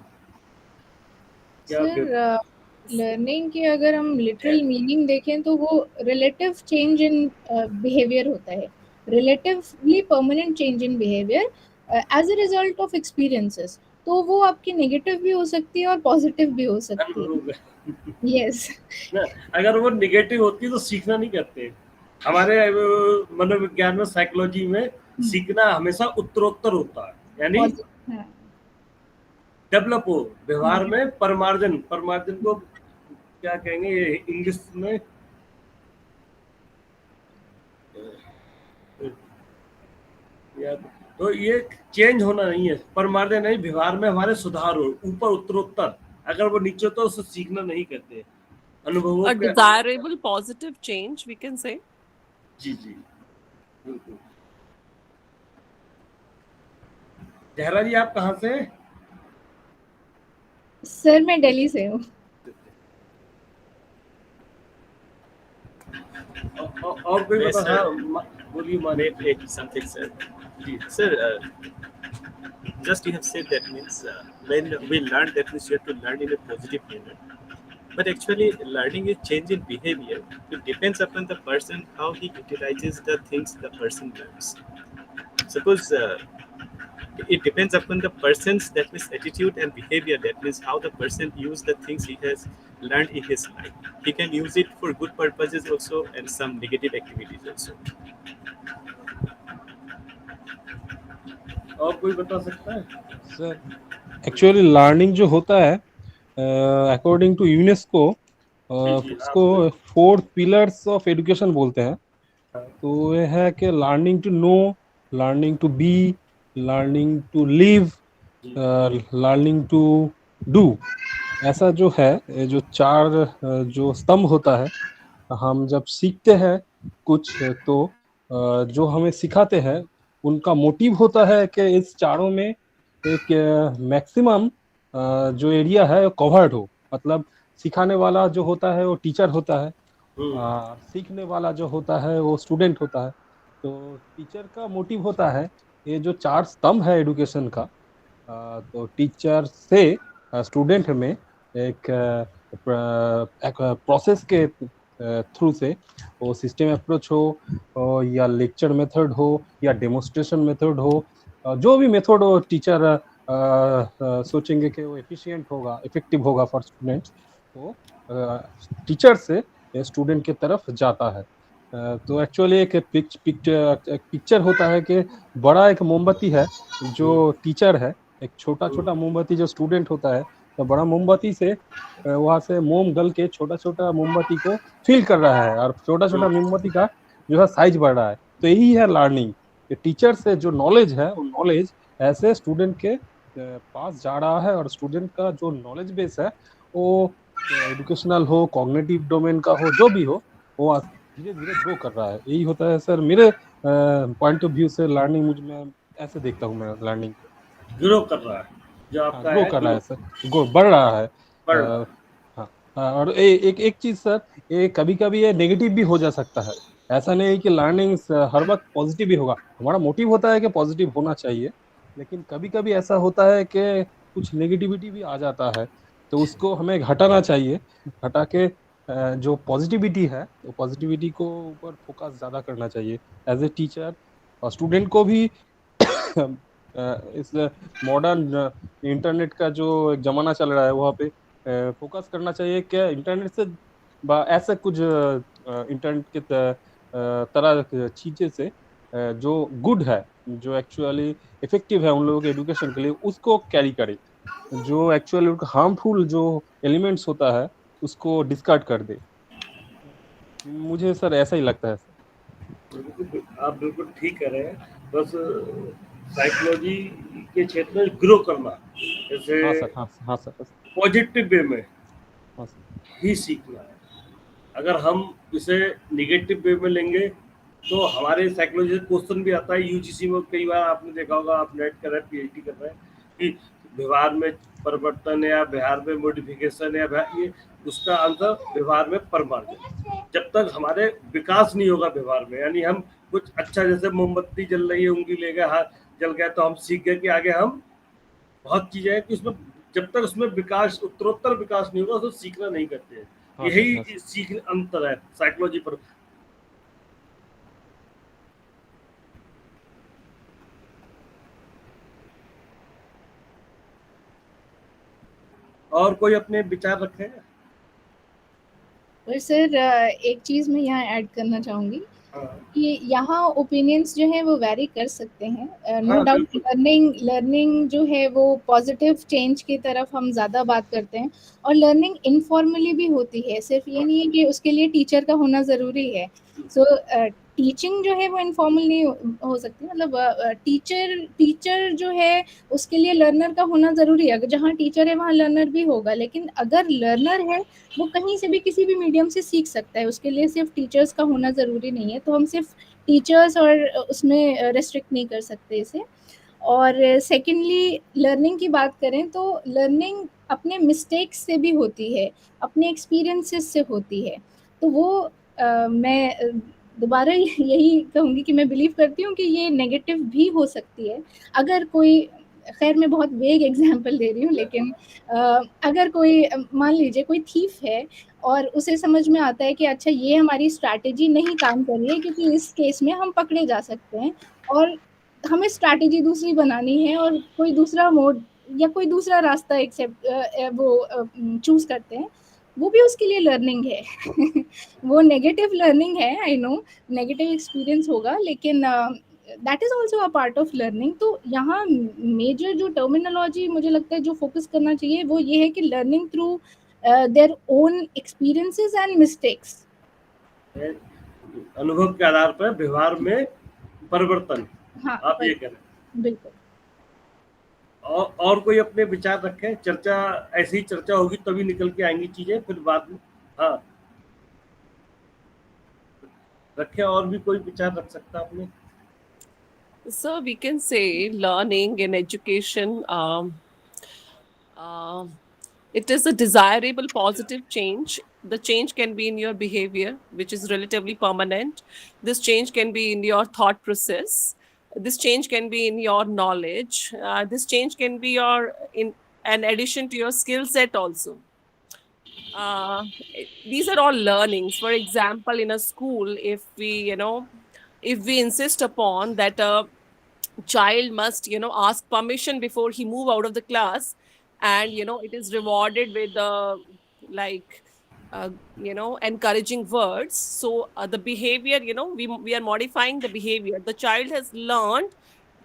Sir learning की अगर हम लिटरल मीनिंग देखें तो वो रिलेटिव चेंज इन बिहेवियर होता है, relatively permanent change in behaviour. As a result of experiences, तो वो आपकी नेगेटिव भी हो सकती है और पॉजिटिव भी हो सकती है। यस। ना, अगर वो निगेटिव होती है तो सीखना नहीं करते। हमारे मनोविज्ञान में, साइकोलॉजी में सीखना हमेशा उत्तरोत्तर होता है, यानी डेवलप हो। व्यवहार में परमार्जन, परमार्जन को क्या कहेंगे इंग्लिश में? या तो ये चेंज होना नहीं है, परमार्जन नहीं, व्यवहार में हमारे सुधार हो, ऊपर उत्तरोत्तर। अगर वो नीचे तो उससे सीखना नहीं करते, अनुभवों A के। desirable positive change, we can say. जी जी बिल्कुल। जहरा जी, आप कहाँ से? सर मैं दिल्ली से हूँ। और कोई बता? हाँ बोलिए। Maybe something, sir. Sir, just you have said that means when we learn, that means you have to learn in a positive manner. But actually, learning is change in behavior. It depends upon the person how he utilizes the things the person learns. Suppose it depends upon the person's, that means, attitude and behavior. That means how the person use the things he has learned in his life. He can use it for good purposes also and some negative activities also. और कोई बता सकता है? Sir actually learning जो होता है according to UNESCO उसको 4 pillars of education बोलते हैं। तो ये है कि learning to know, learning to be, learning to live, learning to do. ऐसा जो है, ये जो 4 जो स्तंभ होता है, हम जब सीखते हैं कुछ तो जो हमें सिखाते हैं उनका मोटिव होता है कि इस चारों में एक मैक्सिमम जो एरिया है कवर्ड हो। मतलब सिखाने वाला जो होता है वो टीचर होता है, सीखने वाला जो होता है वो स्टूडेंट होता है। तो टीचर का मोटिव होता है, ये जो 4 स्तंभ है एजुकेशन का, तो टीचर से स्टूडेंट में एक प्रोसेस के थ्रू से, वो सिस्टम अप्रोच हो या लेक्चर मेथड हो या डेमोन्स्ट्रेशन मेथड हो, जो भी मेथड हो, टीचर सोचेंगे कि वो एफिशिएंट होगा, इफेक्टिव होगा फॉर स्टूडेंट्स, वो टीचर से स्टूडेंट की तरफ जाता है। तो एक्चुअली एक पिक्चर होता है कि बड़ा एक मोमबत्ती है जो टीचर है, एक छोटा छोटा मोमबत्ती जो स्टूडेंट होता है। तो बड़ा मोमबत्ती से वहां से मोम गल के छोटा छोटा मोमबत्ती को फिल कर रहा है, और छोटा छोटा मोमबत्ती का जो है साइज बढ़ रहा है। तो यही है लर्निंग। टीचर से जो नॉलेज है वो नॉलेज ऐसे स्टूडेंट के पास जा रहा है, और स्टूडेंट का जो नॉलेज बेस है वो एजुकेशनल हो, कॉग्निटिव डोमेन का हो, जो भी हो, वो धीरे धीरे ग्रो कर रहा है। यही होता है सर मेरे पॉइंट ऑफ व्यू से लर्निंग। मुझे, मैं ऐसे देखता हूँ, मैं लर्निंग ग्रो कर रहा है, जो आपका ग्रो कर रहा है सर, ग्रो बढ़ रहा है। हाँ, और एक चीज सर, ये कभी कभी ये नेगेटिव भी हो जा सकता है। ऐसा नहीं है कि लर्निंग हर वक्त पॉजिटिव ही होगा। हमारा मोटिव होता है कि पॉजिटिव होना चाहिए, लेकिन कभी कभी ऐसा होता है कि कुछ नेगेटिविटी भी आ जाता है, तो उसको हमें हटाना चाहिए। हटा के जो पॉजिटिविटी है, तो पॉजिटिविटी को ऊपर फोकस ज्यादा करना चाहिए एज ए टीचर। और स्टूडेंट को भी इस मॉडर्न इंटरनेट का जो एक जमाना चल रहा है, वहाँ पे फोकस करना चाहिए कि इंटरनेट से ऐसा कुछ इंटरनेट के तरह चीजें से जो गुड है, जो एक्चुअली इफेक्टिव है उन लोगों के एजुकेशन के लिए, उसको कैरी करे। जो एक्चुअली हार्मफुल जो एलिमेंट्स होता है उसको डिस्कार्ड कर दे। मुझे सर ऐसा ही लगता है सर। आप बिल्कुल ठीक कह रहे हैं। बस साइकोलॉजी के क्षेत्र में ग्रो करना, जैसे हाँ सर पॉजिटिव वे में हाँ सर ही सीखना है। अगर हम इसे निगेटिव वे में लेंगे तो हमारे साइकोलॉजी से क्वेश्चन भी आता है यूजीसी में। कई बार आपने देखा होगा, आप नेट कर रहे हैं, पीएचडी कर रहे हैं, कि व्यवहार में परिवर्तन या व्यवहार में मॉडिफिकेशन या ये, उसका आंसर व्यवहार में परिवर्तन। जब तक हमारे विकास नहीं होगा व्यवहार में, यानी हम कुछ अच्छा, जैसे मोमबत्ती जल रही है, उंगली ले गए, हाथ जल गया, तो हम सीख गए कि आगे हम बहुत चीजें हैं कि उसमें जब तक उसमें विकास, उत्तरोत्तर विकास नहीं होगा, तो सीखना नहीं करते हैं। यही सीख अंतर है साइकोलॉजी पर। और कोई अपने विचार रखे? पर सर एक चीज मैं यहाँ ऐड करना चाहूंगी हाँ कि यहाँ ओपिनियंस जो है वो वैरी कर सकते हैं। नो हाँ, डाउट बिल्कुल। लर्निंग जो है वो पॉजिटिव चेंज की तरफ हम ज़्यादा बात करते हैं, और लर्निंग इनफॉर्मली भी होती है। सिर्फ ये नहीं है कि उसके लिए टीचर का होना ज़रूरी है। सो टीचिंग जो है वो इनफॉर्मल नहीं हो सकती, मतलब टीचर जो है उसके लिए लर्नर का होना ज़रूरी है। अगर जहाँ टीचर है वहाँ लर्नर भी होगा, लेकिन अगर लर्नर है वो कहीं से भी किसी भी मीडियम से सीख सकता है, उसके लिए सिर्फ टीचर्स का होना ज़रूरी नहीं है। तो हम सिर्फ टीचर्स और उसमें रेस्ट्रिक्ट नहीं कर सकते इसे। और सेकेंडली लर्निंग की बात करें तो लर्निंग अपने मिस्टेक्स से भी होती है, अपने एक्सपीरियंसेस से होती है। तो वो मैं दोबारा यही कहूँगी कि मैं बिलीव करती हूँ कि ये नेगेटिव भी हो सकती है। अगर कोई, खैर मैं बहुत वेग एग्जांपल दे रही हूँ, लेकिन अगर कोई मान लीजिए कोई थीफ है और उसे समझ में आता है कि अच्छा ये हमारी स्ट्रैटेजी नहीं काम कर रही है, क्योंकि इस केस में हम पकड़े जा सकते हैं और हमें स्ट्रैटेजी दूसरी बनानी है, और कोई दूसरा मोड या कोई दूसरा रास्ता चूज करते हैं, वो भी उसके लिए लर्निंग है। वो नेगेटिव लर्निंग है, आई नो, नेगेटिव एक्सपीरियंस होगा, लेकिन that is also a part of learning. तो यहाँ मेजर जो टर्मिनोलॉजी मुझे लगता है जो फोकस करना चाहिए वो ये है कि learning through their own experiences and mistakes. अनुभव के आधार पर व्यवहार में परिवर्तन, हाँ, आप ये कह रहे हैं। बिल्कुल। और कोई अपने विचार रखें? चर्चा, ऐसी ही चर्चा होगी तभी निकल के आएंगी चीजें, फिर बाद में। हाँ, रखे, और भी कोई विचार रख सकता है अपने? So we can say learning in education, it is a desirable positive change. The change can be in your behavior, which is relatively permanent. This change can be in your thought process. This change can be in your knowledge. This change can be in an addition to your skill set also. These are all learnings. For example, in a school, if we insist upon that a child must ask permission before he move out of the class, and it is rewarded with like encouraging words. So the behavior, we are modifying the behavior. The child has learned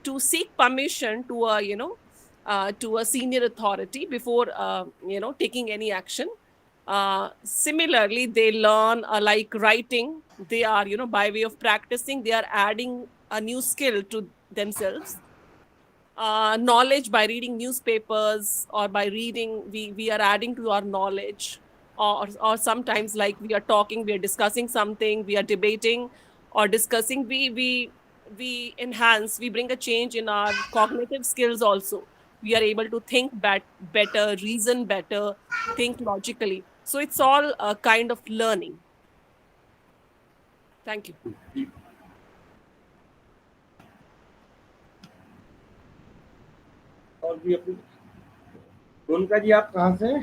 to seek permission to a senior authority before taking any action. Similarly, they learn like writing. They are, by way of practicing, they are adding a new skill to themselves. Knowledge, by reading newspapers or by reading, we are adding to our knowledge. Or sometimes, like, we are talking, we are discussing something, we are debating or discussing, we enhance, we bring a change in our cognitive skills also. We are able to think better, reason better, think logically. So it's all a kind of learning. Thank you. और भी अपनी, मोनिका जी आप कहाँ से हैं?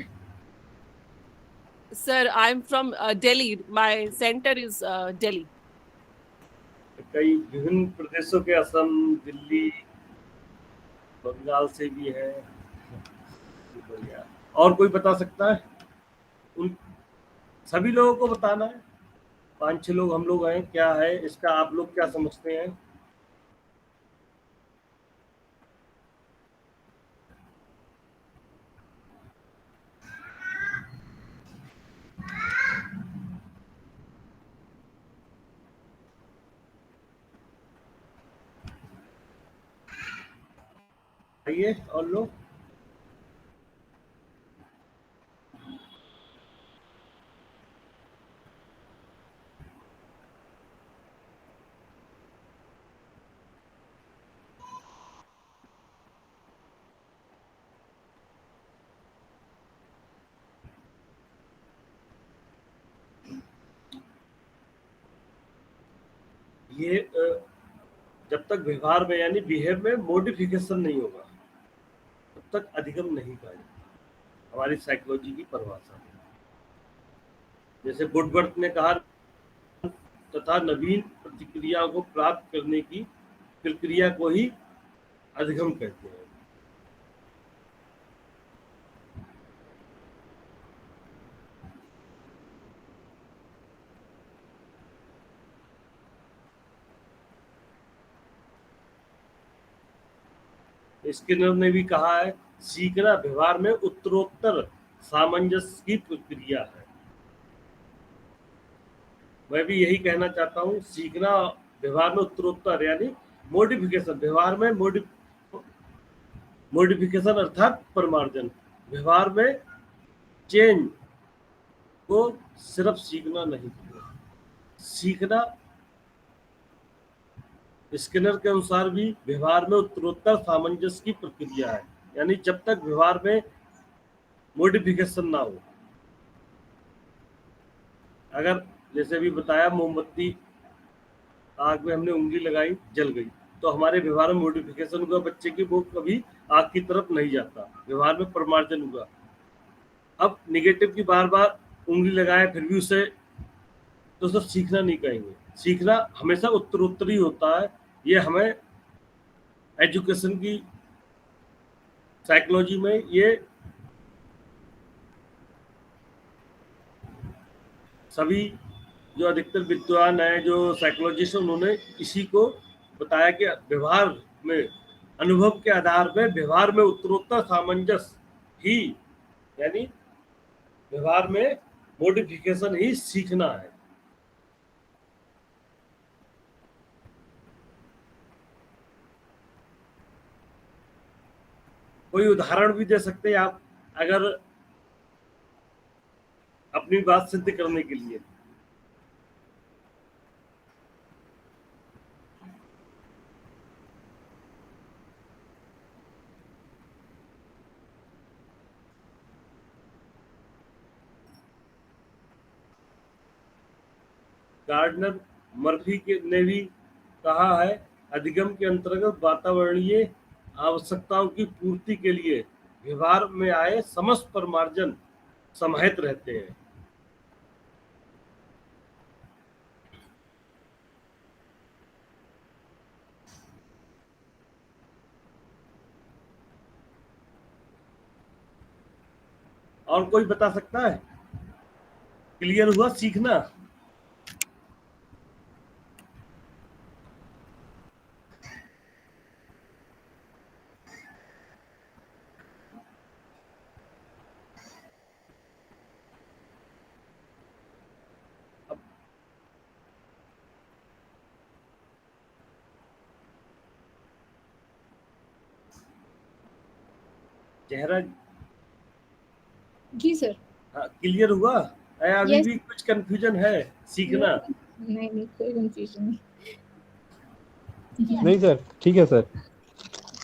Sir, I'm from Delhi. My center is Delhi. कई विभिन्न प्रदेशों के, असम, दिल्ली, बंगाल से भी है। और कोई बता सकता है? उन सभी लोगों को बताना है। 5-6 लोग हम लोग हैं, क्या है इसका, आप लोग क्या समझते हैं? आइए और लोग। ये जब तक व्यवहार में यानी बिहेव में मॉडिफिकेशन नहीं होगा तब तक अधिगम नहीं कहा जाता, हमारी साइकोलॉजी की परिभाषा में। जैसे वुडवर्थ ने कहा, तथा नवीन प्रतिक्रिया को प्राप्त करने की प्रक्रिया को ही अधिगम कहते हैं। स्किनर ने भी कहा है, सीखना व्यवहार में उत्तरोत्तर सामंजस्य की प्रक्रिया है। मैं भी यही कहना चाहता हूँ, सीखना व्यवहार में उत्तरोत्तर यानी मॉडिफिकेशन, व्यवहार में मॉडिफिकेशन अर्थात परिमार्जन, व्यवहार में चेंज को सिर्फ सीखना नहीं, सीखना स्किनर के अनुसार भी व्यवहार में उत्तरोत्तर सामंजस्य की प्रक्रिया है, यानी जब तक व्यवहार में मॉडिफिकेशन ना हो। अगर जैसे भी बताया, मोमबत्ती आग में हमने उंगली लगाई, जल गई, तो हमारे व्यवहार में मॉडिफिकेशन हुआ बच्चे की, वो कभी आग की तरफ नहीं जाता, व्यवहार में परिमार्जन हुआ। अब निगेटिव की बार बार उंगली लगाए फिर भी उसे, तो सर सीखना नहीं कहेंगे। सीखना हमेशा उत्तरोत्तरी होता है। ये हमें एजुकेशन की साइकोलॉजी में ये सभी जो अधिकतर विद्वान हैं, जो साइकोलॉजिस्ट, उन्होंने इसी को बताया कि व्यवहार में, अनुभव के आधार में व्यवहार में उत्तरोत्तर सामंजस्य ही, यानी व्यवहार में मॉडिफिकेशन ही सीखना है। कोई उदाहरण भी दे सकते हैं आप, अगर अपनी बात सिद्ध करने के लिए? गार्डनर मर्फी ने भी कहा है, अधिगम के अंतर्गत वातावरणीय आवश्यकताओं की पूर्ति के लिए व्यवहार में आए समस्त परिमार्जन समाहित रहते हैं। और कोई बता सकता है? क्लियर हुआ सीखना? जहरा जी सर। हाँ, क्लियर हुआ? अभी Yes. भी कुछ कंफ्यूजन है सीखना? नहीं कोई कंफ्यूजन नहीं। नहीं सर, ठीक है सर।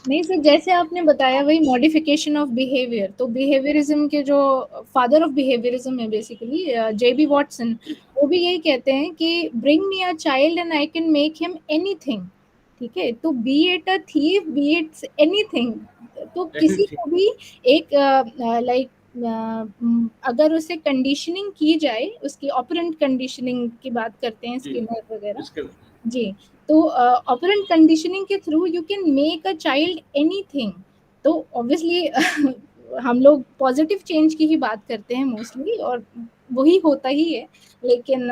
नहीं सर, जैसे आपने बताया वही मॉडिफिकेशन ऑफ बिहेवियर, तो बिहेवियरिज्म के जो फादर ऑफ बिहेवियरिज्म है बेसिकली जेबी वॉटसन, वो भी यही कहते हैं कि bring me a child and I can make him anything. ठीक है, तो be it a thief, be its anything, तो किसी को भी एक लाइक अगर उसे कंडीशनिंग की जाए, उसकी ऑपरेंट कंडीशनिंग की बात करते हैं स्किनर वगैरह जी, तो ऑपरेंट कंडीशनिंग के through you can make a child anything. तो ऑब्वियसली हम लोग पॉजिटिव चेंज की ही बात करते हैं मोस्टली, और वही होता ही है, लेकिन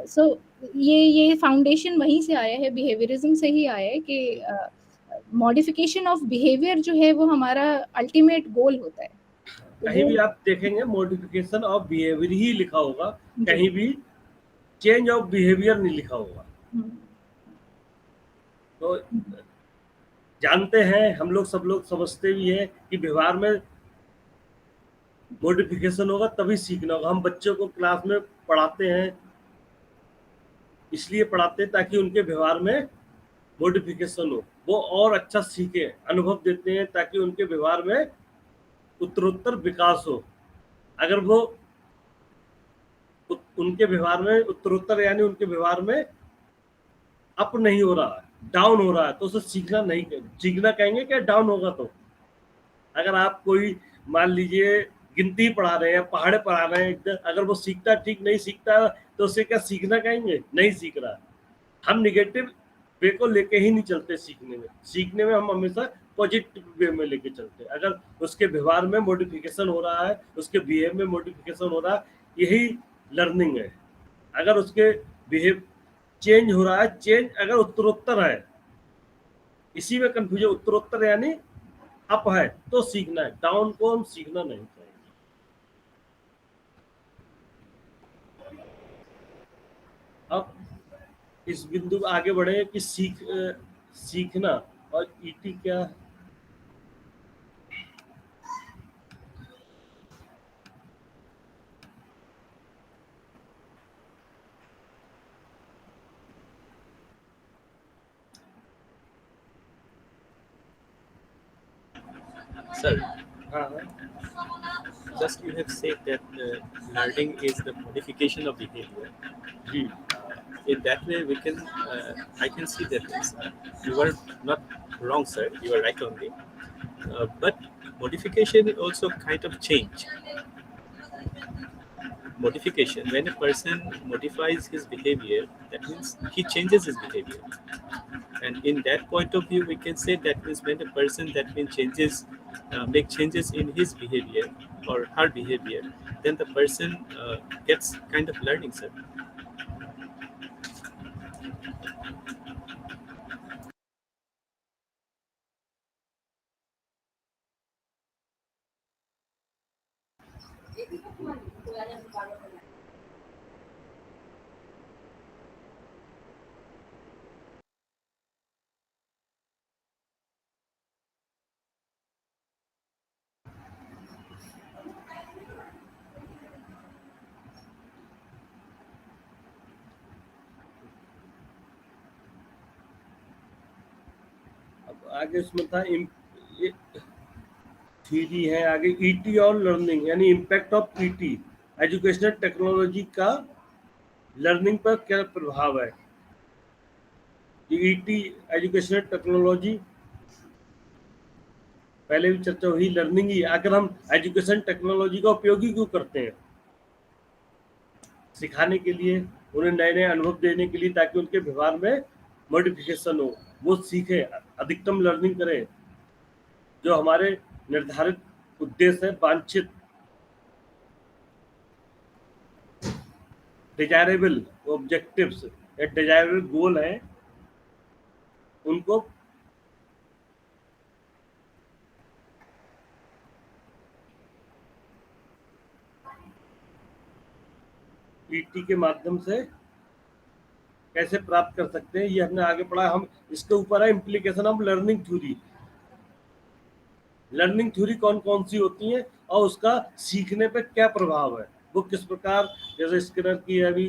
सो ये फाउंडेशन वहीं से आया है, बिहेवियरिज्म से ही आया है कि मॉडिफिकेशन ऑफ बिहेवियर जो है वो हमारा अल्टीमेट गोल होता है। कहीं भी आप देखेंगे मॉडिफिकेशन ऑफ बिहेवियर ही लिखा होगा, कहीं भी चेंज ऑफ बिहेवियर नहीं लिखा होगा। तो जानते हैं हम लोग, सब लोग समझते भी हैं कि व्यवहार में मॉडिफिकेशन होगा तभी सीखना होगा। हम बच्चों को क्लास में पढ़ाते हैं, इसलिए पढ़ाते हैं ताकि उनके व्यवहार में मॉडिफिकेशन हो, वो और अच्छा सीखे, अनुभव देते हैं ताकि उनके व्यवहार में उत्तरोत्तर विकास हो। अगर वो उनके व्यवहार में उत्तरोत्तर यानी उनके व्यवहार में अप नहीं हो रहा है, डाउन हो रहा है, तो उसे सीखना नहीं, सीखना कहेंगे क्या डाउन होगा? तो अगर आप कोई मान लीजिए गिनती पढ़ा रहे हैं, पहाड़े पढ़ा रहे हैं, अगर वो सीखता ठीक नहीं सीखता तो उसे क्या सीखना कहेंगे? नहीं सीख रहा। हम निगेटिव वे को लेके ही नहीं चलते सीखने में। सीखने में हम हमेशा पॉजिटिव वे में लेके चलते हैं। अगर उसके व्यवहार में मॉडिफिकेशन हो रहा है, उसके बिहेव में मॉडिफिकेशन हो रहा है, यही लर्निंग है। अगर उसके बिहेव चेंज हो रहा है, चेंज अगर उत्तरोत्तर है, इसी में कंफ्यूजन, उत्तरोत्तर यानी अप है तो सीखना है, डाउन को हम सीखना नहीं चाहिए। अब इस बिंदु पर आगे बढ़े कि सीखना और ईटी क्या है। Sir, हाँ, just you have said that learning is the modification of behavior. Ji, In that way, we can, I can see that you are not wrong, sir. You are right only. But modification is also kind of change. Modification, when a person modifies his behavior, that means he changes his behavior. And in that point of view, we can say that means when a person that means changes, make changes in his behavior or her behavior, then the person gets kind of learning, sir. अब आगे उसमें था theory है, आगे ET और learning यानी impact of ET, educational technology का learning पर क्या प्रभाव है। ईटी एजुकेशनल टेक्नोलॉजी पहले भी चर्चा हुई, लर्निंग ही, आखिर हम एजुकेशन टेक्नोलॉजी का उपयोग ही क्यों करते हैं? सिखाने के लिए, उन्हें नए नए अनुभव देने के लिए, ताकि उनके व्यवहार में मॉडिफिकेशन हो, वो सीखे, अधिकतम लर्निंग करें, जो हमारे निर्धारित उद्देश्य है, वांछित डिजायरेबल ऑब्जेक्टिव्स या डिजायरेबल गोल है, उनको ईटी के माध्यम से कैसे प्राप्त कर सकते हैं, ये हमने आगे पढ़ा। हम इसके ऊपर है implication of learning theory. Learning theory कौन कौन सी होती है और उसका सीखने पे क्या प्रभाव है, वो किस प्रकार, जैसे स्किनर की है, अभी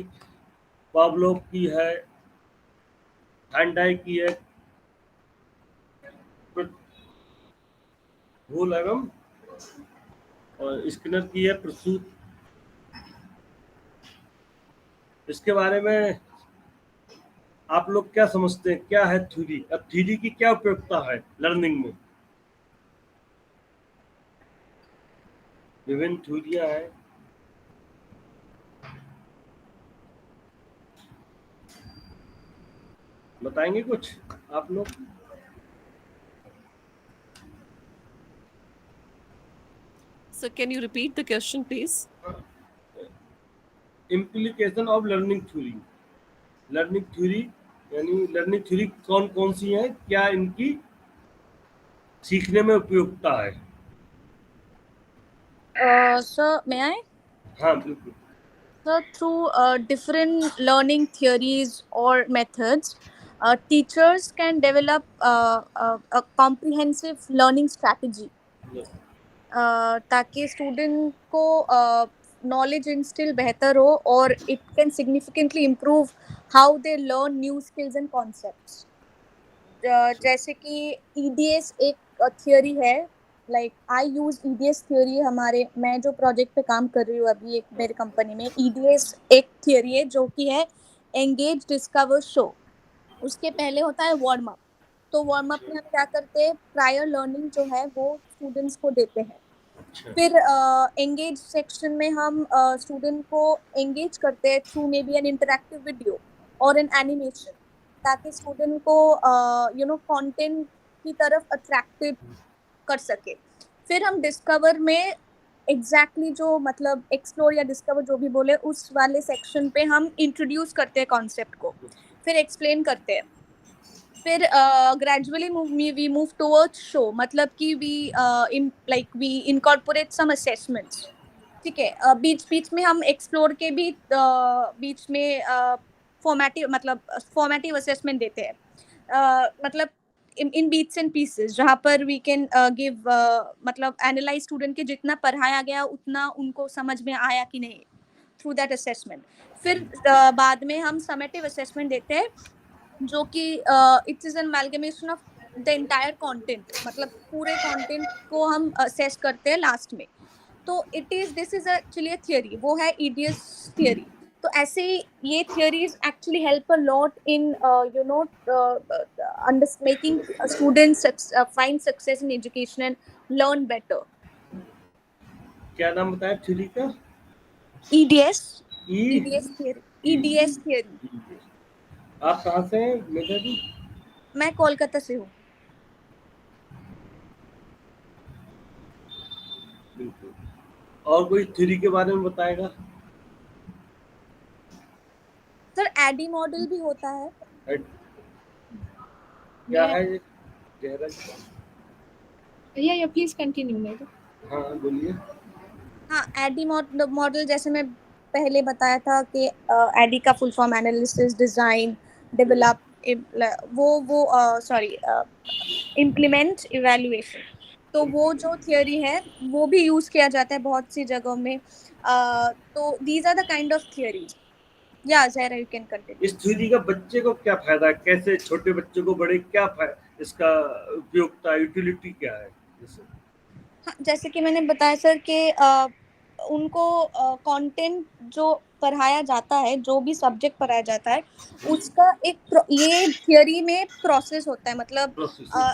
पावलोव की है, हैंडाई की है, भूल एवं और स्किनर की है प्रसूत। इसके बारे में आप लोग क्या समझते हैं, क्या है थ्योरी? अब थ्योरी की क्या उपयोगिता है लर्निंग में? विभिन्न थ्योरियां हैं, बताएंगे कुछ आप लोग? So can you repeat the question, please? Implication of learning theory. Learning theory यानी लर्निंग थ्योरी कौन कौन सी है, क्या इनकी सीखने में उपयोगिता है? Sir, may I? हाँ बिल्कुल। So through different learning theories or methods, teachers can develop a comprehensive learning strategy ताकि स्टूडेंट को नॉलेज इंस्टिल बेहतर हो और it can significantly improve how they learn new skills and concepts. जैसे कि EDS एक थियोरी है, like I use EDS theory मैं जो प्रोजेक्ट पे काम कर रही हूँ अभी एक मेरे कंपनी में, ईडीएस एक थियोरी है जो कि है एंगेज डिस्कवर शो। उसके पहले होता है वार्म अप। तो वार्म अप में हम क्या करते हैं, प्रायर लर्निंग जो है वो स्टूडेंट्स को देते हैं। फिर एंगेज सेक्शन में हम स्टूडेंट को एंगेज करते हैं through maybe an interactive video और एन एनिमेशन, ताकि स्टूडेंट को कंटेंट की तरफ अट्रैक्टेड कर सके। फिर हम डिस्कवर में एग्जैक्टली जो मतलब एक्सप्लोर या डिस्कवर जो भी बोले उस वाले सेक्शन पे हम इंट्रोड्यूस करते हैं कॉन्सेप्ट को, फिर एक्सप्लेन करते हैं। फिर gradually we move towards show, मतलब कि वी इनकॉर्पोरेट सम असेसमेंट्स, ठीक है। बीच बीच में हम एक्सप्लोर के भी बीच में फॉर्मेटिव असेसमेंट देते हैं, मतलब इन बीट्स एंड पीसेस, जहाँ पर वी कैन गिव मतलब एनालाइज स्टूडेंट के जितना पढ़ाया गया उतना उनको समझ में आया कि नहीं, थ्रू दैट असेसमेंट। फिर बाद में हम समेटिव असेसमेंट देते हैं, जो कि it's is an amalgamation of the entire content, मतलब पूरे कंटेंट को हम असेस करते हैं लास्ट में। तो दिस इज एक्चुअली थियरी, वो है ईडीएस थियरी। तो ऐसे ही ये theories actually help a lot in you know making students find success in education and learn better. क्या नाम बताया थ्योरी का? ईडीएस ई ईडीएस थियरी, ईडीएस थियरी। आप कहाँ से हैं मेधा जी? मैं कोलकाता से हूँ। बिल्कुल। और कोई थ्योरी के बारे में बताएगा? सर एडी मॉडल भी होता है। क्या है ये? गहरा या प्लीज कंटिन्यू मेरे। हाँ बोलिए। हाँ, एडी मॉडल जैसे मैं पहले बताया था कि एडी का full form analysis, design, develop, वो सॉरी इम्प्लीमेंट, इवैल्यूएशन। तो वो जो थियरी है वो भी यूज किया जाता है बहुत सी जगहों में। तो these are the kind of theories. या ज़हरा, यू कैन कंटिन्यू। इस थ्योरी का बच्चे को क्या फायदा है? कैसे छोटे बच्चों को बड़े क्या इसका उपयोगिता, यूटिलिटी क्या है? हाँ, जैसे कि मैंने बताया सर कि उनको कंटेंट जो पढ़ाया जाता है, जो भी सब्जेक्ट पढ़ाया जाता है, उसका ये थियरी में प्रोसेस होता है, मतलब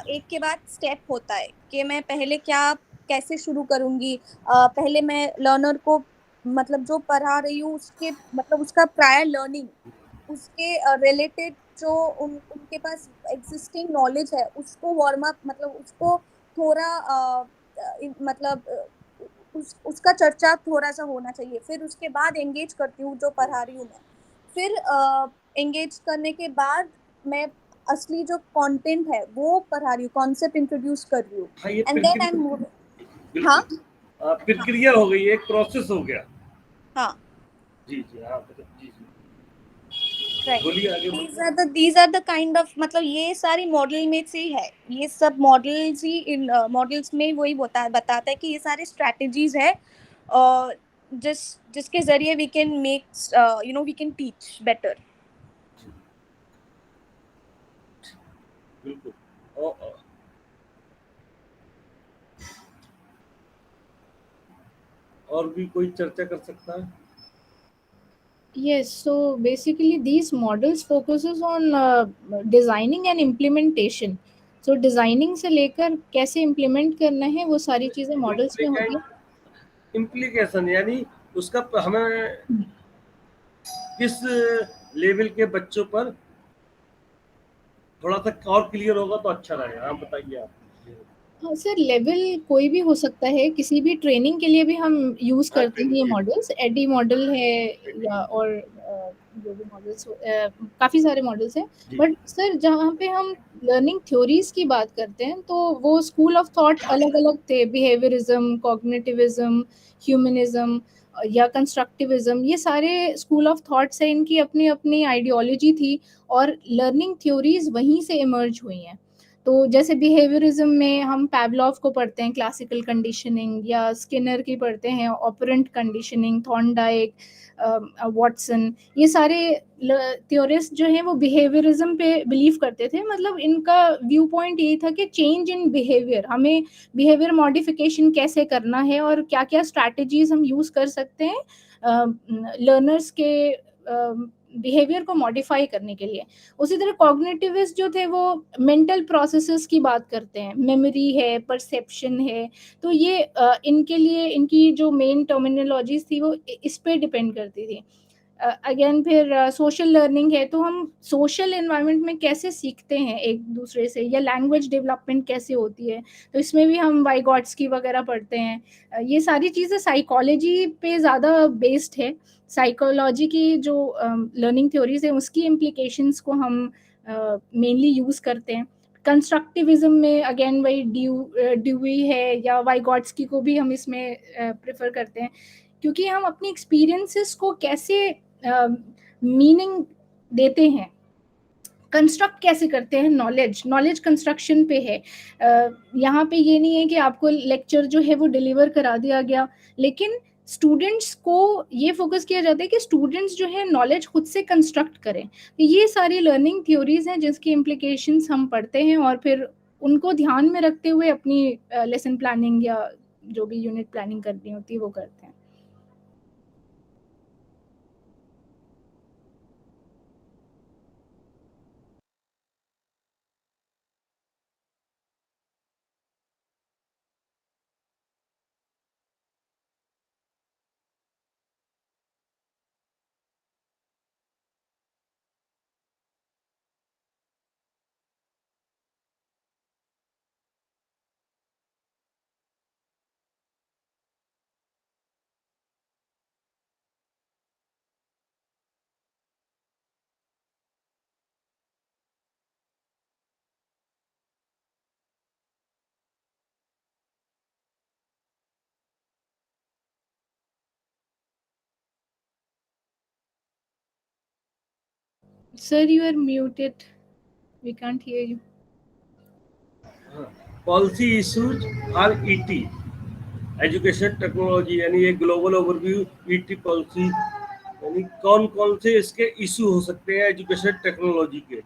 एक के बाद स्टेप होता है कि मैं पहले कैसे शुरू करूंगी। पहले मैं लर्नर को, मतलब जो पढ़ा रही हूँ उसके, मतलब उसका प्रायर लर्निंग, उसके रिलेटेड जो उनके पास एग्जिस्टिंग नॉलेज है उसको वार्म अप, मतलब उसको थोड़ा मतलब उसका चर्चा थोड़ा सा होना चाहिए। फिर उसके बाद एंगेज करती हूँ जो पढ़ा रही हूँ मैं। फिर एंगेज करने के बाद मैं असली जो कंटेंट है वो पढ़ा रही हूँ, कॉन्सेप्ट इंट्रोड्यूस कर रही हूँ, हाँ, ये एंड देन आई मूव। हाँ, प्रक्रिया हो गई, एक प्रोसेस हो गया। हाँ जी जी, हाँ जी जी, राइट। बोलिए आगे। these are the kind of, मतलब ये सारी मॉडल में से ही है, ये सब मॉडल्स ही, इन मॉडल्स में वही बताता है कि ये सारे स्ट्रेटजीज है जिसके जरिए we can make we can teach better. बिल्कुल। और भी कोई चर्चा कर सकता है? Yes, so basically these models focuses on designing and implementation. So designing से लेकर कैसे implement करना है वो सारी चीजें models में होती है। इम्प्लीकेशन यानी उसका हमें किस लेवल के बच्चों पर थोड़ा सा और क्लियर होगा तो अच्छा रहेगा। आप बताइए आप। हाँ सर, लेवल कोई भी हो सकता है, किसी भी ट्रेनिंग के लिए भी हम यूज करते हैं ये मॉडल्स। एडी मॉडल है या और जो भी मॉडल्स, काफ़ी सारे मॉडल्स हैं। बट सर जहाँ पे हम लर्निंग थ्योरीज की बात करते हैं तो वो स्कूल ऑफ थॉट अलग अलग थे। बिहेवियरिज्म, कॉग्निटिविज्म, ह्यूमनिज्म या कंस्ट्रक्टिविज्म, ये सारे स्कूल ऑफ थॉट्स हैं, इनकी अपनी अपनी आइडियोलॉजी थी और लर्निंग थ्योरीज वहीं से इमर्ज हुई हैं। तो जैसे बिहेवियरिज्म में हम पैवलॉव को पढ़ते हैं, क्लासिकल कंडीशनिंग, या स्किनर की पढ़ते हैं, ऑपरेंट कंडीशनिंग, थॉर्नडाइक, वॉटसन। ये सारे थ्योरिस्ट जो हैं वो बिहेवियरिज्म पे बिलीव करते थे। मतलब इनका व्यू पॉइंट यही था कि चेंज इन बिहेवियर, हमें बिहेवियर मॉडिफिकेशन कैसे करना है और क्या क्या स्ट्रैटेजीज हम यूज़ कर सकते हैं लर्नर्स के बिहेवियर को मॉडिफाई करने के लिए। उसी तरह कॉग्निटिविस्ट जो थे वो मेंटल प्रोसेसेस की बात करते हैं, मेमोरी है, परसेप्शन है। तो ये इनके लिए इनकी जो मेन टर्मिनोलॉजीज थी वो इस पे डिपेंड करती थी। अगेन फिर सोशल लर्निंग है, तो हम सोशल एनवायरनमेंट में कैसे सीखते हैं एक दूसरे से, या लैंग्वेज डेवलपमेंट कैसे होती है, तो इसमें भी हम वाइगॉट्स्की वगैरह पढ़ते हैं। ये सारी चीज़ें साइकोलॉजी पे ज़्यादा बेस्ड है। साइकोलॉजी की जो लर्निंग थ्योरीज है उसकी इम्प्लीकेशंस को हम मेनली यूज़ करते हैं। कंस्ट्रक्टिविज्म में अगेन वही ड्यूई है या वाइगॉट्स्की को भी हम इसमें प्रेफर करते हैं, क्योंकि हम अपनी एक्सपीरियंसेस को कैसे मीनिंग देते हैं, कंस्ट्रक्ट कैसे करते हैं नॉलेज कंस्ट्रक्शन पे है। यहाँ पे ये नहीं है कि आपको लेक्चर जो है वो डिलीवर करा दिया गया, लेकिन स्टूडेंट्स को ये फोकस किया जाता है कि स्टूडेंट्स जो है नॉलेज खुद से कंस्ट्रक्ट करें। तो ये सारी लर्निंग थ्योरीज हैं जिसकी इम्प्लीकेशंस हम पढ़ते हैं और फिर उनको ध्यान में रखते हुए अपनी लेसन प्लानिंग या जो भी यूनिट प्लानिंग करनी होती है वो करते हैं। Sir, you are muted. We can't hear you. Policy issues are ET education technology, यानी ये ग्लोबल ओवरव्यू ईटी पॉलिसी, यानी कौन कौन से इसके इशू हो सकते हैं एजुकेशन टेक्नोलॉजी के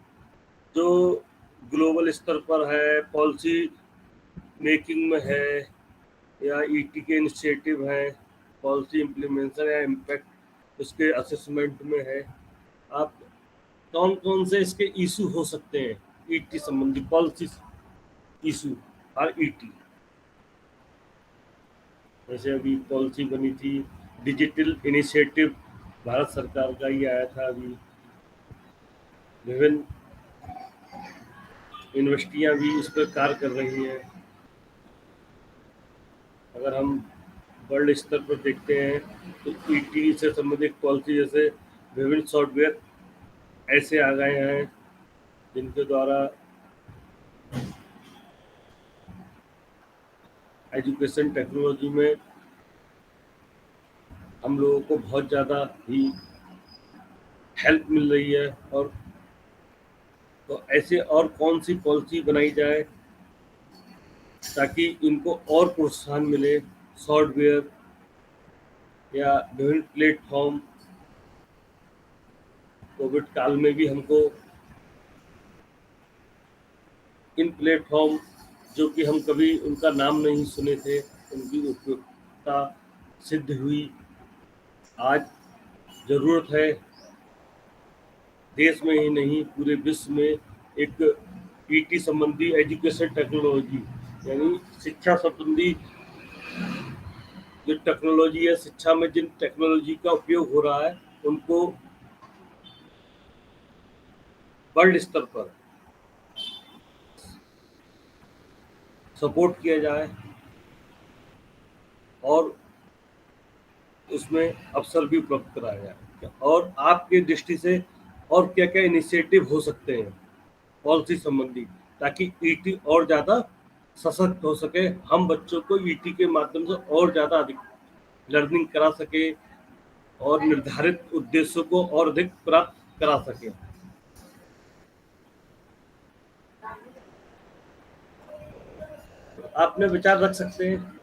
जो ग्लोबल स्तर पर है, पॉलिसी मेकिंग में है या ईटी के इनिशिएटिव हैं, पॉलिसी इम्प्लीमेंटेशन या इम्पैक्ट उसके असेसमेंट में है। आप कौन कौन से इसके इशू हो सकते हैं ईटी संबंधी पॉलिसी इशू और ईटी? जैसे अभी पॉलिसी बनी थी डिजिटल इनिशिएटिव, भारत सरकार का ही आया था, अभी विभिन्न यूनिवर्सिटियां भी इस पर कार्य कर रही हैं। अगर हम वर्ल्ड स्तर पर देखते हैं तो ईटी से संबंधित पॉलिसी जैसे विभिन्न सॉफ्टवेयर ऐसे आ गए हैं जिनके द्वारा एजुकेशन टेक्नोलॉजी में हम लोगों को बहुत ज़्यादा ही हेल्प मिल रही है। और तो ऐसे और कौन सी पॉलिसी बनाई जाए ताकि इनको और प्रोत्साहन मिले, सॉफ्टवेयर या विभिन्न प्लेटफॉर्म। कोविड काल में भी हमको इन प्लेटफॉर्म जो कि हम कभी उनका नाम नहीं सुने थे, उनकी उपयोगिता सिद्ध हुई। आज ज़रूरत है देश में ही नहीं पूरे विश्व में एक ईटी संबंधी एजुकेशन टेक्नोलॉजी, यानी शिक्षा संबंधी जो टेक्नोलॉजी है, शिक्षा में जिन टेक्नोलॉजी का उपयोग हो रहा है उनको वर्ल्ड स्तर पर सपोर्ट किया जाए और उसमें अवसर भी उपलब्ध कराया जाए। और आपकी दृष्टि से और क्या क्या इनिशिएटिव हो सकते हैं पॉलिसी संबंधी ताकि ईटी और ज़्यादा सशक्त हो सके, हम बच्चों को ईटी के माध्यम से और ज़्यादा अधिक लर्निंग करा सके और निर्धारित उद्देश्यों को और अधिक प्राप्त करा सके। आपने विचार रख सकते हैं।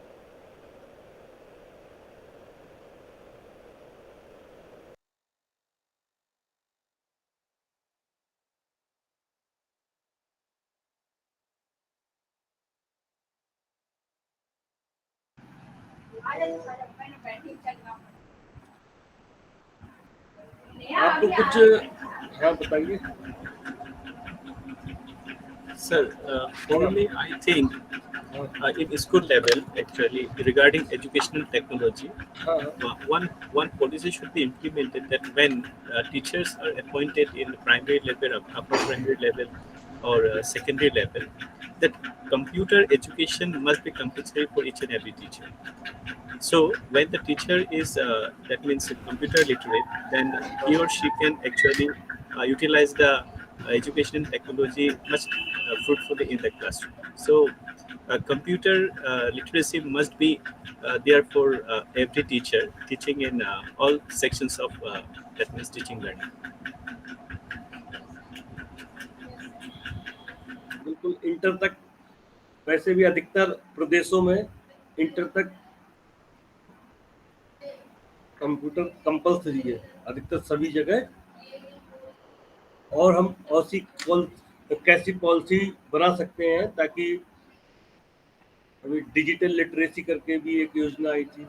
आपको कुछ हाँ बताइए Sir, only I think in school level, actually, regarding educational technology, one policy should be implemented that when teachers are appointed in primary level, upper primary level, or secondary level, that computer education must be compulsory for each and every teacher. So when the teacher is, that means computer literate, then he or she can actually utilize the education and technology much fruitfully in the classroom. So computer literacy must be there for every teacher teaching in all sections of that means teaching learning. बिल्कुल inter तक, वैसे भी अधिकतर प्रदेशों में inter तक computer compulsory है, अधिकतर सभी जगह। और हम कैसी पॉलिसी बना सकते हैं ताकि अभी डिजिटल लिटरेसी करके भी एक योजना आई थी,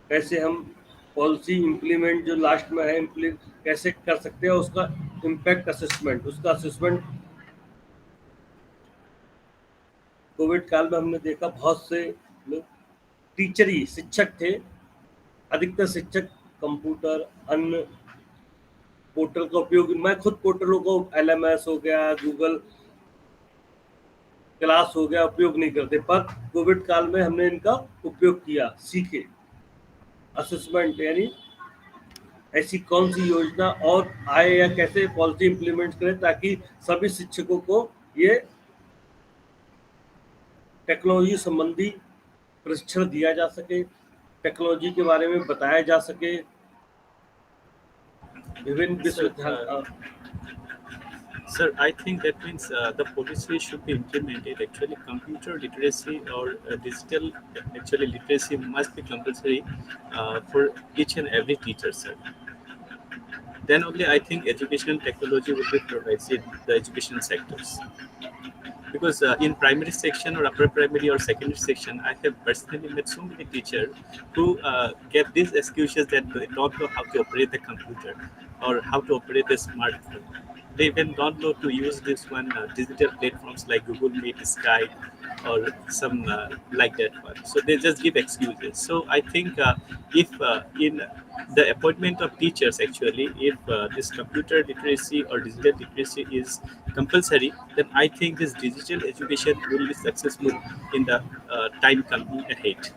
कैसे हम पॉलिसी इम्प्लीमेंट जो लास्ट में है कैसे कर सकते हैं, उसका इम्पैक्ट असेसमेंट, उसका असेसमेंट कोविड काल में हमने देखा बहुत से लोग टीचर ही शिक्षक थे, अधिकतर शिक्षक कंप्यूटर अन्य पोर्टल का उपयोग, मैं खुद पोर्टलों को LMS हो गया, गूगल क्लास हो गया, उपयोग नहीं करते, पर कोविड काल में हमने इनका उपयोग किया, सीखे। असेसमेंट यानी ऐसी कौन सी योजना और आए या कैसे पॉलिसी इंप्लीमेंट करें ताकि सभी शिक्षकों को ये टेक्नोलॉजी संबंधी प्रशिक्षण दिया जा सके, टेक्नोलॉजी के बारे में बताया जा सके। विभिन्न विश्वविद्यालय Sir, I think that means the policy should be implemented. Actually, computer literacy or digital actually literacy must be compulsory for each and every teacher, sir. Then only I think education and technology will be provided in the education sectors. Because in primary section or upper primary or secondary section, I have personally met so many teachers who get these excuses that they don't know how to operate the computer or how to operate a smartphone. They even don't know to use this one digital platforms like Google Meet, Skype, or some like that one. So they just give excuses. So I think if in the appointment of teachers, actually, if this computer literacy or digital literacy is compulsory, then I think this digital education will be successful in the time coming ahead.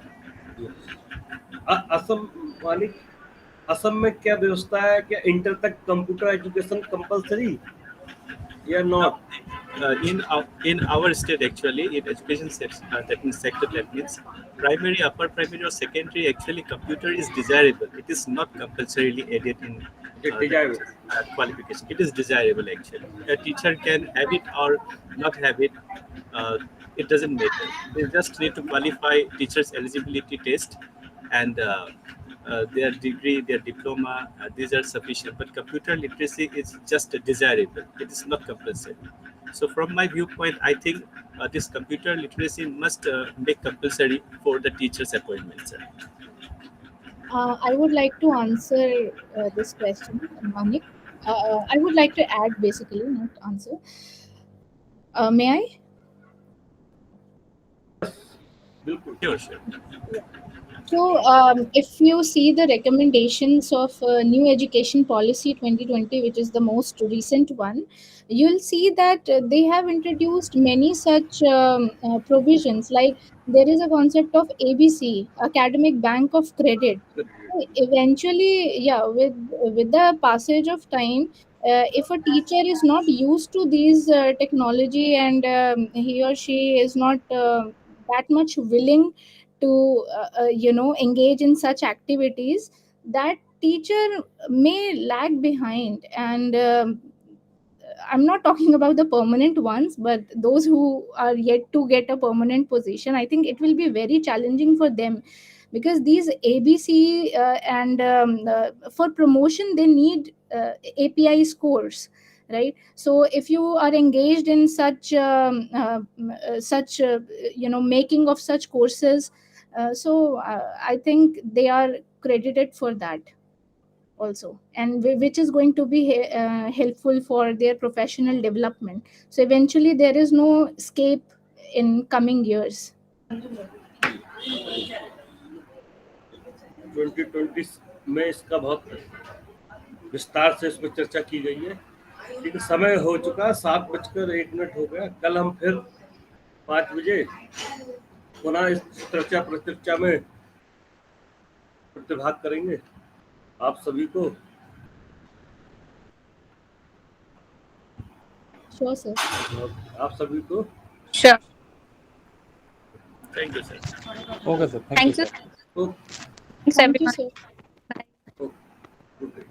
Assam मालिक, असम में क्या व्यवस्था है, क्या inter तक computer education compulsory या not? In our state, actually, in education sector, that means primary, upper primary, or secondary, actually, computer is desirable. It is not compulsorily added in qualification. It is desirable, actually. A teacher can have it or not have it. It doesn't matter. They just need to qualify teacher's eligibility test, and their degree, their diploma, these are sufficient. But computer literacy is just desirable. It is not compulsory. So from my viewpoint, I think this computer literacy must make compulsory for the teacher's appointment, sir. I would like to answer this question, Manik. I would like to add, basically, not answer. May I? Sure, sure. So, if you see the recommendations of New Education Policy 2020, which is the most recent one, you'll see that they have introduced many such provisions. Like there is a concept of ABC, Academic Bank of Credit. Eventually, yeah, with the passage of time, if a teacher is not used to these technology and he or she is not that much willing to engage in such activities, that teacher may lag behind. And I'm not talking about the permanent ones, but those who are yet to get a permanent position, I think it will be very challenging for them, because these ABC and for promotion they need API scores, right? So if you are engaged in such making of such courses, so I think they are credited for that also, and which is going to be helpful for their professional development. So eventually there is no escape in coming years. 2020 में इसका बहुत विस्तार से इस पर चर्चा की गई है, लेकिन समय हो चुका, 7:01 हो गया। कल हम फिर 5 बजे पुनः इस चर्चा में प्रतिभाग करेंगे। आप सभी को Sure, sir. आप सभी को Sure. Thank you, sir. Okay, sir. Thank Thanks, you, sir. sir. ओ- Thanks, Thank you, everyone. sir. Bye. ओ- ओके